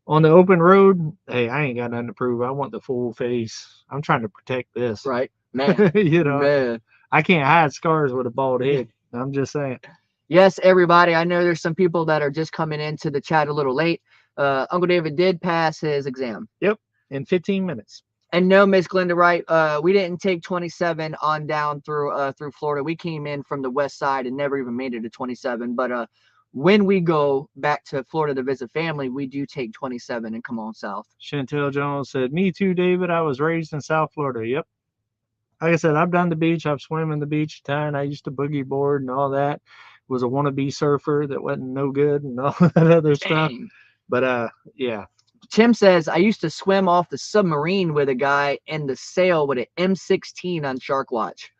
on the open road, hey, I ain't got nothing to prove. I want the full face. I'm trying to protect this. Right, man. You know, man. I can't hide scars with a bald head. I'm just saying. Yes, everybody. I know there's some people that are just coming into the chat a little late. Uncle David did pass his exam. Yep, in 15 minutes. And no, Miss Glenda Wright, we didn't take 27 on down through Florida. We came in from the west side and never even made it to 27. But when we go back to Florida to visit family, we do take 27 and come on south. Chantel Jones said, me too, David. I was raised in South Florida. Yep. Like I said, I've done the beach. I've swam in the beach a ton. I used to boogie board and all that. Was a wannabe surfer that wasn't no good and all that other stuff. But yeah. Tim says, I used to swim off the submarine with a guy in the sail with an M16 on Shark Watch.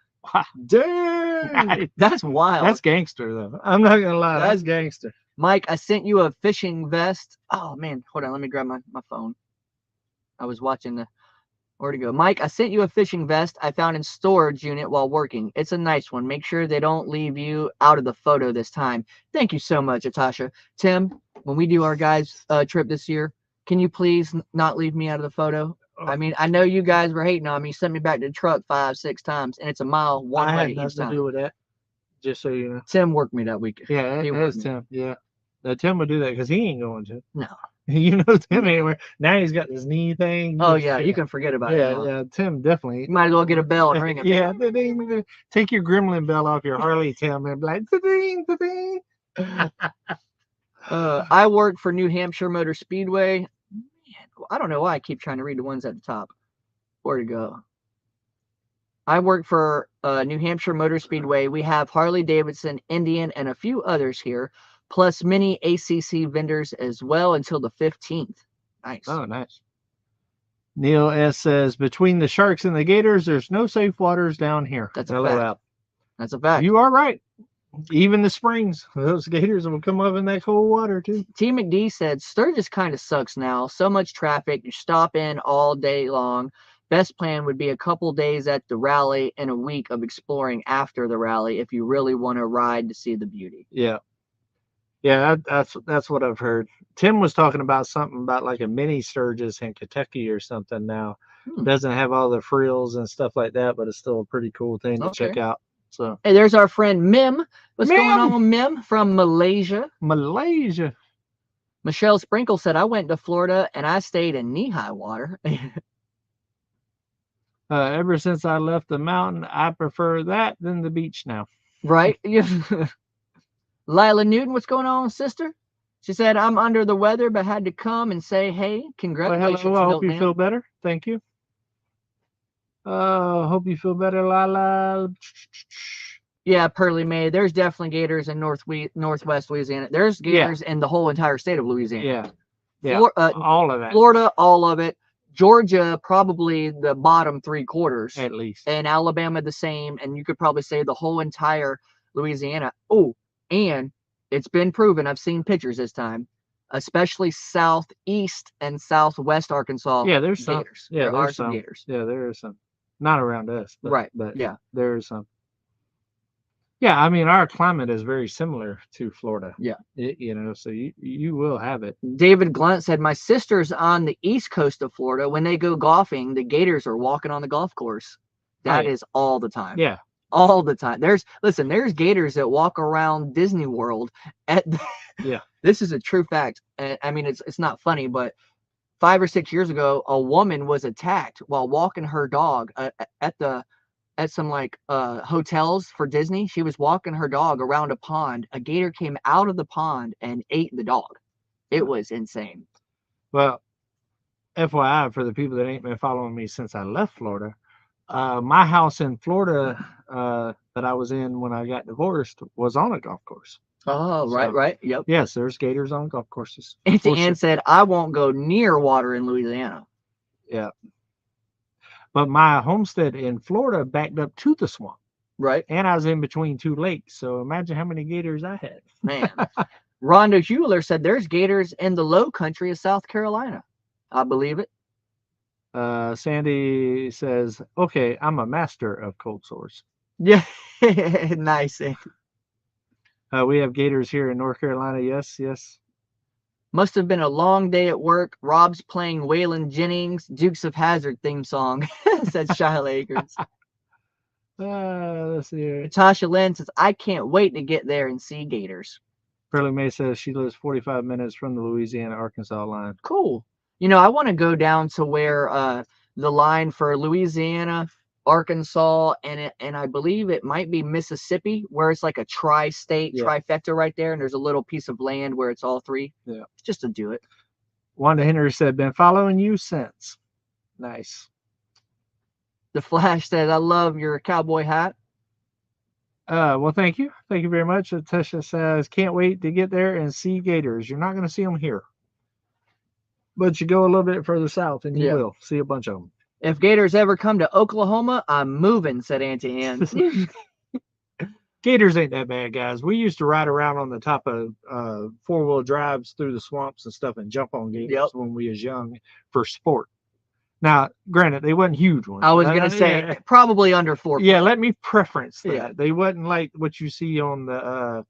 Dang! That's wild. That's gangster, though. I'm not going to lie. That's gangster. Mike, I sent you a fishing vest. Oh, man. Hold on. Let me grab my phone. I was watching the... Where'd it go? Mike, I sent you a fishing vest I found in storage unit while working. It's a nice one. Make sure they don't leave you out of the photo this time. Thank you so much, Atasha. Tim, when we do our guys' trip this year, can you please not leave me out of the photo? I mean, I know you guys were hating on me. You sent me back to the truck 5-6 times, and it's a mile one way each time. I had nothing to do with that, just so you know. Tim worked me that week. Yeah, it was Tim. Yeah. Tim would do that because he ain't going to. No. You know Tim anywhere. Now he's got this knee thing. Oh, yeah. You can forget about it. Yeah, Tim definitely. You might as well get a bell and ring it. Yeah. Take your gremlin bell off your Harley, Tim, and be like, da-ding, da-ding. I work for New Hampshire Motor Speedway. I don't know why I keep trying to read the ones at the top. Where to go? I work for New Hampshire Motor Speedway. We have Harley Davidson, Indian, and a few others here, plus many ACC vendors as well until the 15th. Nice. Oh, nice. Neil S. says, between the sharks and the gators, there's no safe waters down here. That's a fact. That's a fact. You are right. Even the springs, those gators will come up in that cold water too. T. McD said, Sturgis kind of sucks now. So much traffic. You stop in all day long. Best plan would be a couple days at the rally and a week of exploring after the rally if you really want to ride to see the beauty. Yeah. Yeah, that's what I've heard. Tim was talking about something about like a mini Sturgis in Kentucky or something now. Doesn't have all the frills and stuff like that, but it's still a pretty cool thing to check out. So hey, there's our friend Mim. What's going on with Mim from Malaysia? Malaysia. Michelle Sprinkle said, I went to Florida and I stayed in knee-high water. Ever since I left the mountain, I prefer that than the beach now. Right? Lila Newton, what's going on, sister? She said, I'm under the weather, but had to come and say, hey, congratulations. Well, hello, I hope you feel better. Thank you. Hope you feel better, Lila. Yeah, Pearly May. There's definitely gators in northwest Louisiana. There's gators in the whole entire state of Louisiana. Yeah. All of it. Florida, all of it. Georgia, probably the bottom 3/4. At least. And Alabama, the same. And you could probably say the whole entire Louisiana. Oh, and it's been proven. I've seen pictures this time. Especially southeast and southwest Arkansas. Yeah, there's gators. Yeah, there are some gators. Yeah, there are some. Not around us. But, right. But yeah, there are some. Yeah, I mean, our climate is very similar to Florida. Yeah. So you will have it. David Glunt said, my sister's on the east coast of Florida. When they go golfing, the gators are walking on the golf course. That is all the time. Yeah. all the time. There's gators that walk around Disney World at Yeah. This is a true fact. And I mean, it's not funny, but 5 or 6 years ago, a woman was attacked while walking her dog at some like hotels for Disney. She was walking her dog around a pond. A gator came out of the pond and ate the dog. It was insane. Well, FYI, for the people that ain't been following me since I left Florida, my house in Florida that I was in when I got divorced was on a golf course. Oh, right, So, right. Yep. Yes, there's gators on golf courses. Auntie Ann said, I won't go near water in Louisiana. Yeah. But my homestead in Florida backed up to the swamp. Right. And I was in between two lakes. So imagine how many gators I had. Man. Rhonda Hewler said there's gators in the low country of South Carolina. I believe it. Sandy says, okay, I'm a master of cold sores. Yeah. Nice. We have gators here in North Carolina. Yes, yes. Must have been a long day at work. Rob's playing Waylon Jennings' Dukes of Hazzard theme song, said Shiloh Akers. Let's see here. Natasha Lynn says, I can't wait to get there and see gators. Pearlie May says she lives 45 minutes from the Louisiana-Arkansas line. Cool. You know, I want to go down to where the line for Louisiana, Arkansas, and I believe it might be Mississippi, where it's like a tri-state trifecta right there, and there's a little piece of land where it's all three. Yeah. Just to do it. Wanda Henry said, been following you since. Nice. The Flash says, I love your cowboy hat. Well, thank you. Thank you very much. Tasha says, can't wait to get there and see gators. You're not going to see them here. But you go a little bit further south and you will see a bunch of them. If gators ever come to Oklahoma, I'm moving, said Auntie Ann. Gators ain't that bad, guys. We used to ride around on the top of four-wheel drives through the swamps and stuff and jump on gators when we was young for sport. Now, granted, they wasn't huge ones. I was going to say, probably under 4 Yeah, let me preference that. Yeah. They wasn't like what you see on the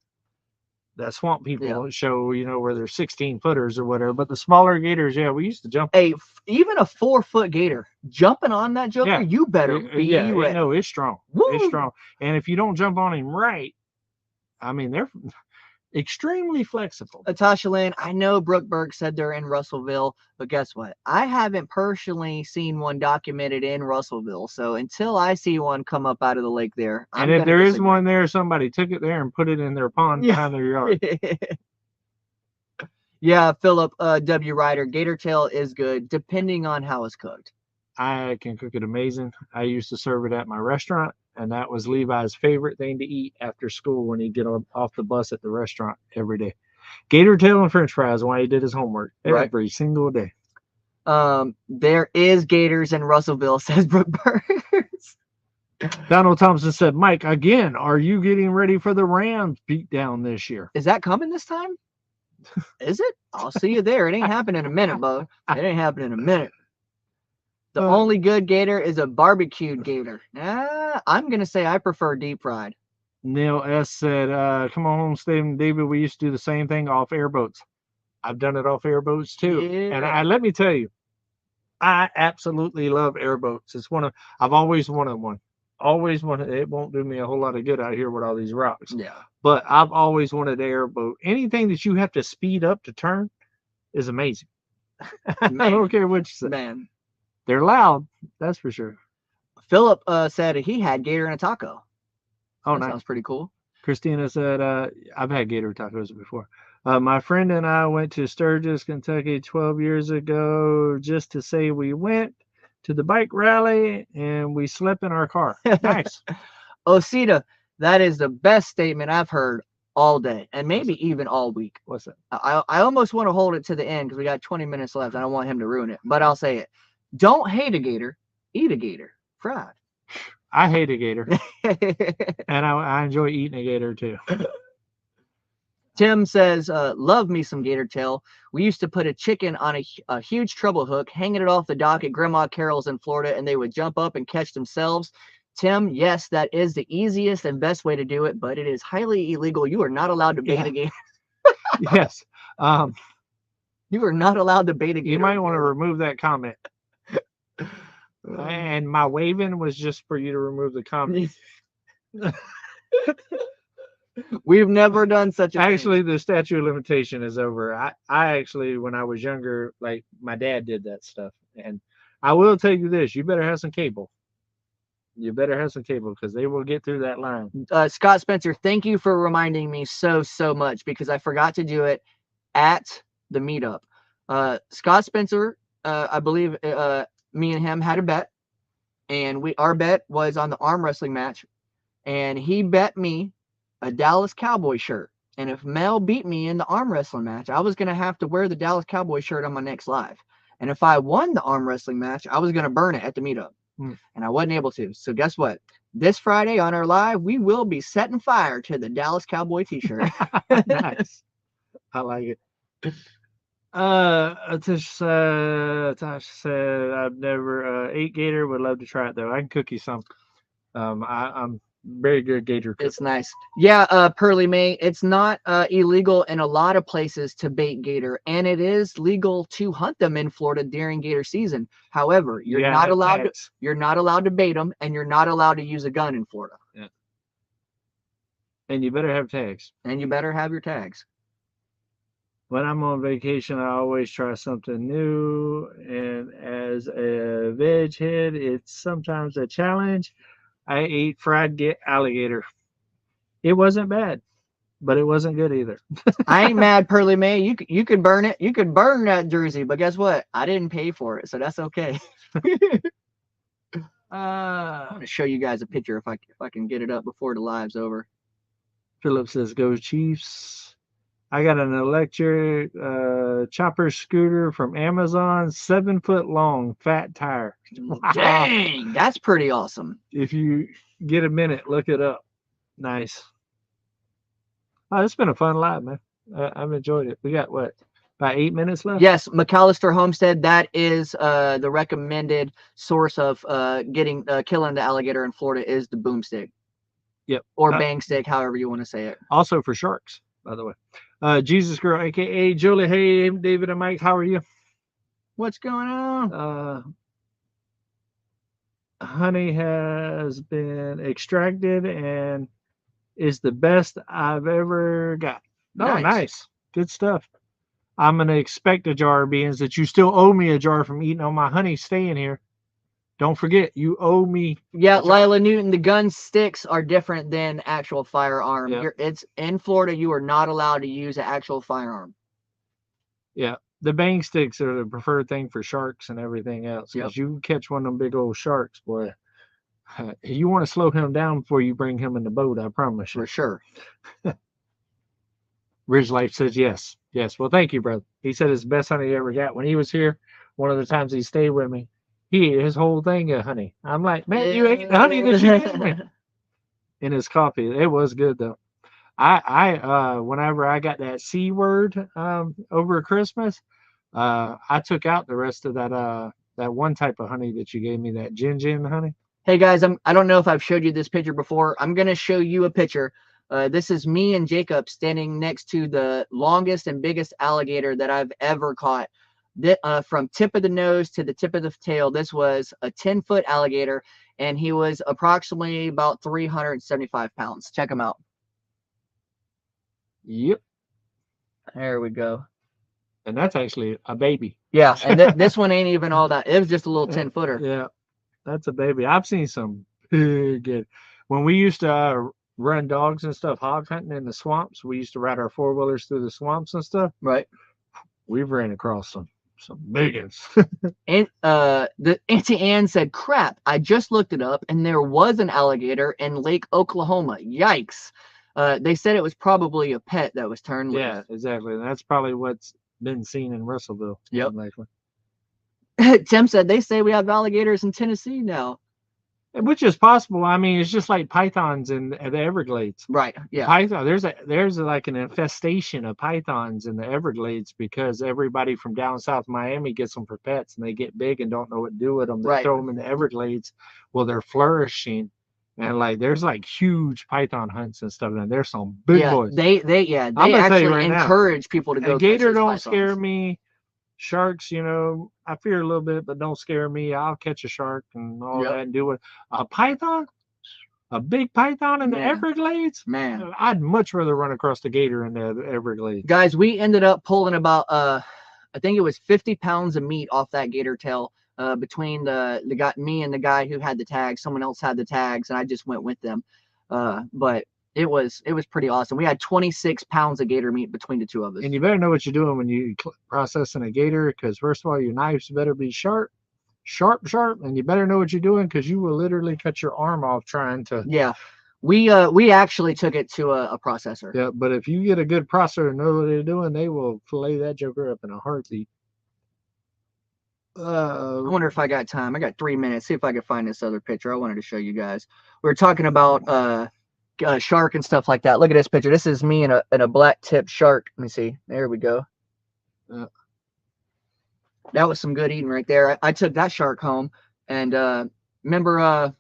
that Swamp People show, you know, where they're 16-footers or whatever. But the smaller gators, we used to jump. Even a 4-foot gator jumping on that joker, you better be ready. No, it's strong. Woo! It's strong. And if you don't jump on him right, I mean, they're extremely flexible. Natasha Lynn, I know Brookberg said they're in Russellville, but guess what? I haven't personally seen one documented in Russellville. So until I see one come up out of the lake there, and if there is one there, somebody took it there and put it in their pond behind their yard. Yeah, Philip W. Ryder, gator tail is good, depending on how it's cooked. I can cook it amazing. I used to serve it at my restaurant, and that was Levi's favorite thing to eat after school when he'd get off the bus at the restaurant every day. Gator tail and french fries while he did his homework every single day. There is gators in Russellville, says Brooke Burns. Donald Thompson said, Mike, again, are you getting ready for the Rams beatdown this year? Is that coming this time? Is it? I'll see you there. It ain't happening in a minute, bud. It ain't happening in a minute. The only good gator is a barbecued gator. I'm going to say I prefer deep fried. Neil S. said, come on, Homesteading, David, we used to do the same thing off airboats. I've done it off airboats too. Yeah. And let me tell you, I absolutely love airboats. It's I've always wanted one. Always wanted. It won't do me a whole lot of good out here with all these rocks. Yeah. But I've always wanted an airboat. Anything that you have to speed up to turn is amazing. I don't care what you say. Man. They're loud, that's for sure. Philip said he had gator in a taco. Oh, that sounds pretty cool. Christina said, I've had gator tacos before. My friend and I went to Sturgis, Kentucky 12 years ago just to say we went to the bike rally and we slept in our car. Nice. Osita, that is the best statement I've heard all day and maybe even all week. What's that? I almost want to hold it to the end because we got 20 minutes left. I don't want him to ruin it, but I'll say it. Don't hate a gator, eat a gator. Fried. I hate a gator. And I enjoy eating a gator too. Tim says, love me some gator tail. We used to put a chicken on a huge treble hook, hanging it off the dock at Grandma Carol's in Florida, and they would jump up and catch themselves. Tim, yes, that is the easiest and best way to do it, but it is highly illegal. You are not allowed to bait a gator. Yes. You are not allowed to bait a gator. You might want to remove that comment. And my waving was just for you to remove the comment. We've never done such a thing. Actually, the statute of limitation is over. I actually, when I was younger, like my dad did that stuff. And I will tell you this: you better have some cable. You better have some cable because they will get through that line. Scott Spencer, thank you for reminding me so much because I forgot to do it at the meetup. Scott Spencer, I believe me and him had a bet, and our bet was on the arm wrestling match, and he bet me a Dallas Cowboy shirt. And if Mel beat me in the arm wrestling match, I was going to have to wear the Dallas Cowboy shirt on my next live. And if I won the arm wrestling match, I was going to burn it at the meetup. And I wasn't able to. So guess what? This Friday on our live, we will be setting fire to the Dallas Cowboy t-shirt. Nice. I like it. Tasha said, I've never ate gator. Would love to try it, though. I can cook you some. I'm very good gator cook. It's nice. Yeah, Pearly May, it's not illegal in a lot of places to bait gator, and it is legal to hunt them in Florida during gator season. However, you're not allowed to bait them, and you're not allowed to use a gun in Florida. Yeah. And you better have tags. And you better have your tags. When I'm on vacation, I always try something new, and as a veg head, it's sometimes a challenge. I ate fried alligator. It wasn't bad, but it wasn't good either. I ain't mad, Pearly May. You could burn it. You could burn that jersey, but guess what? I didn't pay for it, so that's okay. I'm gonna show you guys a picture if I can get it up before the live's over. Philip says, "Go Chiefs." I got an electric chopper scooter from Amazon, 7 foot long, fat tire. Dang, that's pretty awesome. If you get a minute, look it up. Nice. Oh, it's been a fun live, man. I've enjoyed it. We got what, about 8 minutes left? Yes, McAllister Homestead. That is the recommended source of killing the alligator in Florida is the boomstick. Yep. Or bang stick, however you want to say it. Also for sharks, by the way. Jesus Girl, aka Julie. Hey, David and Mike, how are you? What's going on? Honey has been extracted and is the best I've ever got. Oh, nice. Good stuff. I'm going to expect a jar, being that you still owe me a jar from eating all my honey staying here. Don't forget, you owe me. Yeah, Lila Newton, the gun sticks are different than actual firearm. Yep. It's in Florida, you are not allowed to use an actual firearm. Yeah, the bang sticks are the preferred thing for sharks and everything else. Because you catch one of them big old sharks, boy. You want to slow him down before you bring him in the boat, I promise you. For sure. Ridge Life says yes. Yes, well, thank you, brother. He said it's the best honey he ever got. When he was here, one of the times he stayed with me, he ate his whole thing of honey. I'm like, man, you ate the honey that you gave me. In his coffee. It was good, though. I whenever I got that C word over Christmas, I took out the rest of that one type of honey that you gave me, that gin honey. Hey guys, I don't know if I've showed you this picture before. I'm gonna show you a picture. This is me and Jacob standing next to the longest and biggest alligator that I've ever caught. From tip of the nose to the tip of the tail, this was a 10-foot alligator, and he was approximately about 375 pounds. Check him out. Yep. There we go. And that's actually a baby. Yeah, and this one ain't even all that. It was just a little 10-footer. Yeah, that's a baby. I've seen some big. When we used to run dogs and stuff, hog hunting in the swamps, we used to ride our 4-wheelers through the swamps and stuff. Right. We've ran across some big ones. And the Auntie Ann said, crap, I just looked it up and there was an alligator in Lake Oklahoma. Yikes. They said it was probably a pet that was turned loose. Yeah, exactly. And that's probably what's been seen in Russellville. Yep. Tim said they say we have alligators in Tennessee now. Which is possible. I mean, it's just like pythons in the Everglades. Right. Yeah. Python. There's like an infestation of pythons in the Everglades because everybody from down south Miami gets them for pets and they get big and don't know what to do with them. They throw them in the Everglades. Well, they're flourishing, and like there's like huge python hunts and stuff. And there's some big boys. They actually encourage people to go. Gator don't scare me. Sharks, I fear a little bit, but don't scare me. I'll catch a shark and all that and do it. A python? A big python in the Man. Everglades? Man. I'd much rather run across the gator in the Everglades. Guys, we ended up pulling about I think it was 50 pounds of meat off that gator tail between the guy, me and the guy who had the tags. Someone else had the tags, and I just went with them. But it was pretty awesome. We had 26 pounds of gator meat between the two of us. And you better know what you're doing when you processing a gator, because first of all, your knives better be sharp, and you better know what you're doing, because you will literally cut your arm off trying to. Yeah, we actually took it to a processor. Yeah, but if you get a good processor and know what they're doing, they will fillet that joker up in a heartbeat. I wonder if I got time. I got 3 minutes. See if I can find this other picture. I wanted to show you guys. We were talking about shark and stuff like that. Look at this picture. This is me in a black tip shark. Let me see. There we go. That was some good eating right there. I took that shark home, and remember I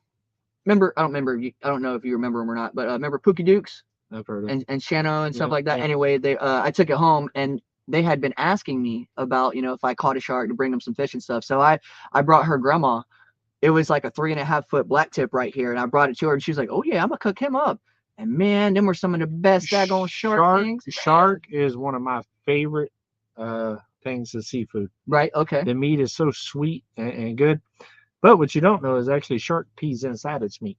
don't know if you remember him or not, but remember Pookie Dukes? I've heard of and Shano and stuff like that. Yeah. Anyway, they I took it home, and they had been asking me about, if I caught a shark to bring them some fish and stuff. So I brought her grandma. It was like a 3.5 foot black tip right here, and I brought it to her, and she was like, "Oh yeah, I'm gonna cook him up." And man, them were some of the best daggone shark things. Shark is one of my favorite things of seafood. Right. Okay. The meat is so sweet and good. But what you don't know is actually shark peas inside its meat.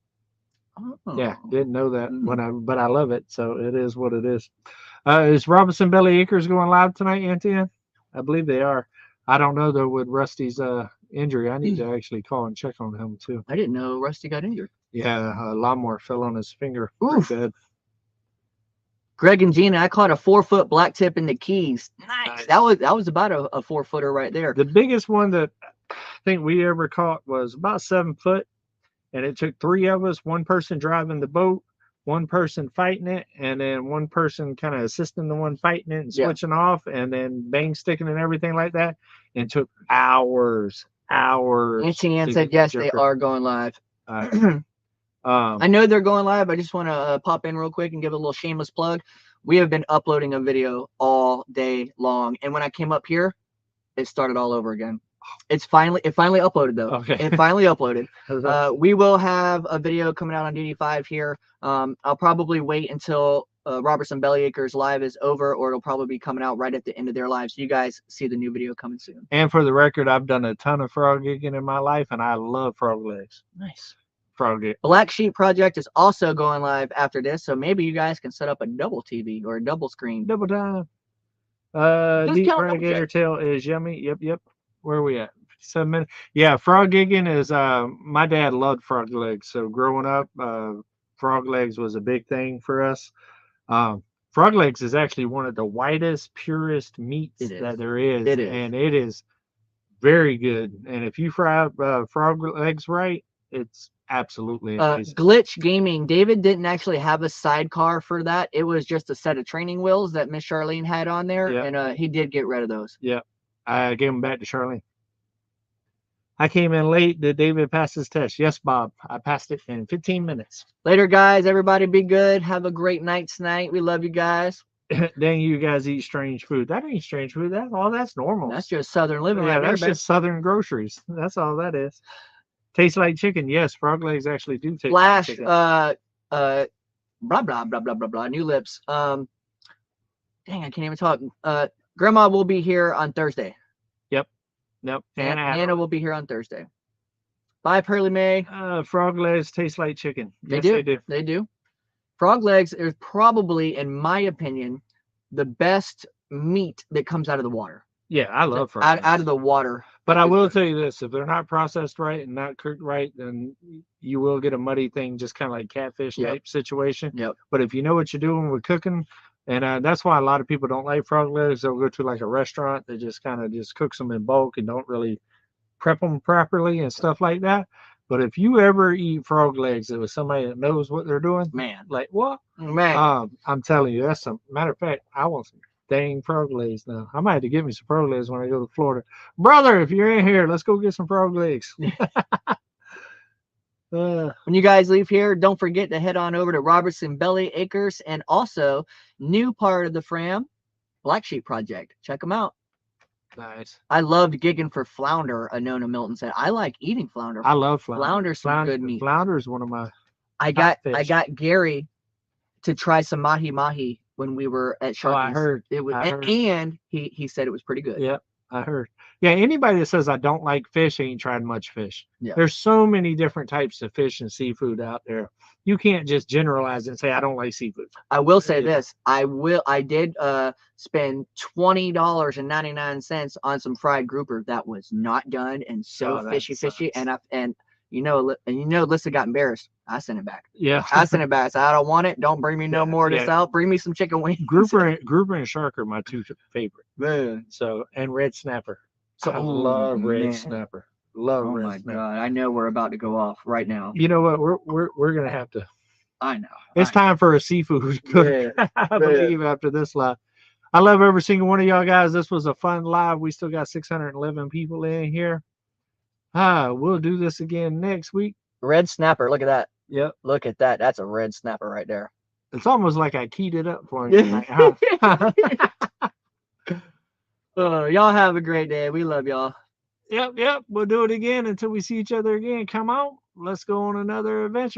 Oh. Yeah, didn't know that but I love it. So it is what it is. Is Robinson Belly Acres going live tonight, Anthony? I believe they are. I don't know though with Rusty's injury. I need to actually call and check on him too. I didn't know Rusty got injured. Yeah, a lawnmower fell on his finger. Oof. Good. Greg and Gina, I caught a 4-foot black tip in the Keys. Nice. That was about a 4-footer right there. The biggest one that I think we ever caught was about 7 foot, and it took 3 of us, one person driving the boat, one person fighting it, and then one person kind of assisting the one fighting it and switching off, and then bang sticking and everything like that. And took hours. Auntie Ann said yes, they are going live. I know they're going live. I just want to pop in real quick and give a little shameless plug. We have been uploading a video all day long, and when I came up here, it started all over again. It finally uploaded though. Okay. It finally uploaded. We will have a video coming out on DD5 here. I'll probably wait until Robertson Belly Acres live is over, or it'll probably be coming out right at the end of their live, so you guys see the new video coming soon. And for the record, I've done a ton of frog gigging in my life, and I love frog legs. Nice. Frog gig. Black Sheep Project is also going live after this, so maybe you guys can set up a double TV or a double screen. Double time. Deep Renegade tail is yummy. Yep. Where are we at? 7 minutes. Yeah, frog gigging is my dad loved frog legs. So growing up, frog legs was a big thing for us. Frog legs is actually one of the whitest, purest meats that there is. It is. And it is very good. And if you fry frog legs right, it's absolutely amazing. Glitch Gaming, David didn't actually have a sidecar for that. It was just a set of training wheels that Miss Charlene had on there, and he did get rid of those. Yeah, I gave them back to Charlene. I came in late. Did David pass his test? Yes, Bob. I passed it in 15 minutes. Later, guys. Everybody be good. Have a great night tonight. We love you guys. Dang, you guys eat strange food. That ain't strange food. That's normal. That's just Southern living. Yeah, right that's there, just Southern groceries. That's all that is. Tastes like chicken. Yes, frog legs actually do taste like chicken. Blah blah blah blah blah blah. New lips. Dang, I can't even talk. Grandma will be here on Thursday. Yep. And Anna will be here on Thursday. Bye, Pearly May. Frog legs taste like chicken. They do. They do. Frog legs is probably, in my opinion, the best meat that comes out of the water. Yeah, I love frog legs. Out of the water. But I will tell you this, if they're not processed right and not cooked right, then you will get a muddy thing, just kind of like catfish type situation. Yep. But if you know what you're doing with cooking, and that's why a lot of people don't like frog legs. They'll go to like a restaurant that just kind of just cooks them in bulk and don't really prep them properly and stuff like that. But if you ever eat frog legs with somebody that knows what they're doing, man, like what? Man, I'm telling you, that's a matter of fact. I want some dang frog legs now. I might have to get me some frog legs when I go to Florida. Brother, if you're in here, let's go get some frog legs. When you guys leave here, don't forget to head on over to Robertson Belly Acres, and also new part of the Fram, Black Sheep Project. Check them out. Nice. I loved gigging for flounder. Nona Milton said, I like eating flounder. I love flounder. Flounder's some good meat. Flounder is one of my I got fish. Gary to try some mahi mahi when we were at Sharky's. Oh, I heard. It was, I heard. and he said it was pretty good. Yep, I heard. Yeah, anybody that says I don't like fish ain't tried much fish. Yeah. There's so many different types of fish and seafood out there. You can't just generalize and say I don't like seafood. I will say this. I did spend $20.99 on some fried grouper that was not done and so fishy. And Lissa got embarrassed. I sent it back. Yeah. I sent it back. I said, I don't want it. Don't bring me no more of this out. Bring me some chicken wings. Grouper and shark are my two favorite. Man. So, and red snapper. So I love red snapper. Love red snapper. Oh my God. I know we're about to go off right now. You know what? We're gonna have to. I know. It's time for a seafood cook. I believe after this live. I love every single one of y'all guys. This was a fun live. We still got 611 people in here. We'll do this again next week. Red snapper. Look at that. Yep. Look at that. That's a red snapper right there. It's almost like I keyed it up for you. Y'all have a great day. We love y'all. Yep. We'll do it again until we see each other again. Come on. Let's go on another adventure.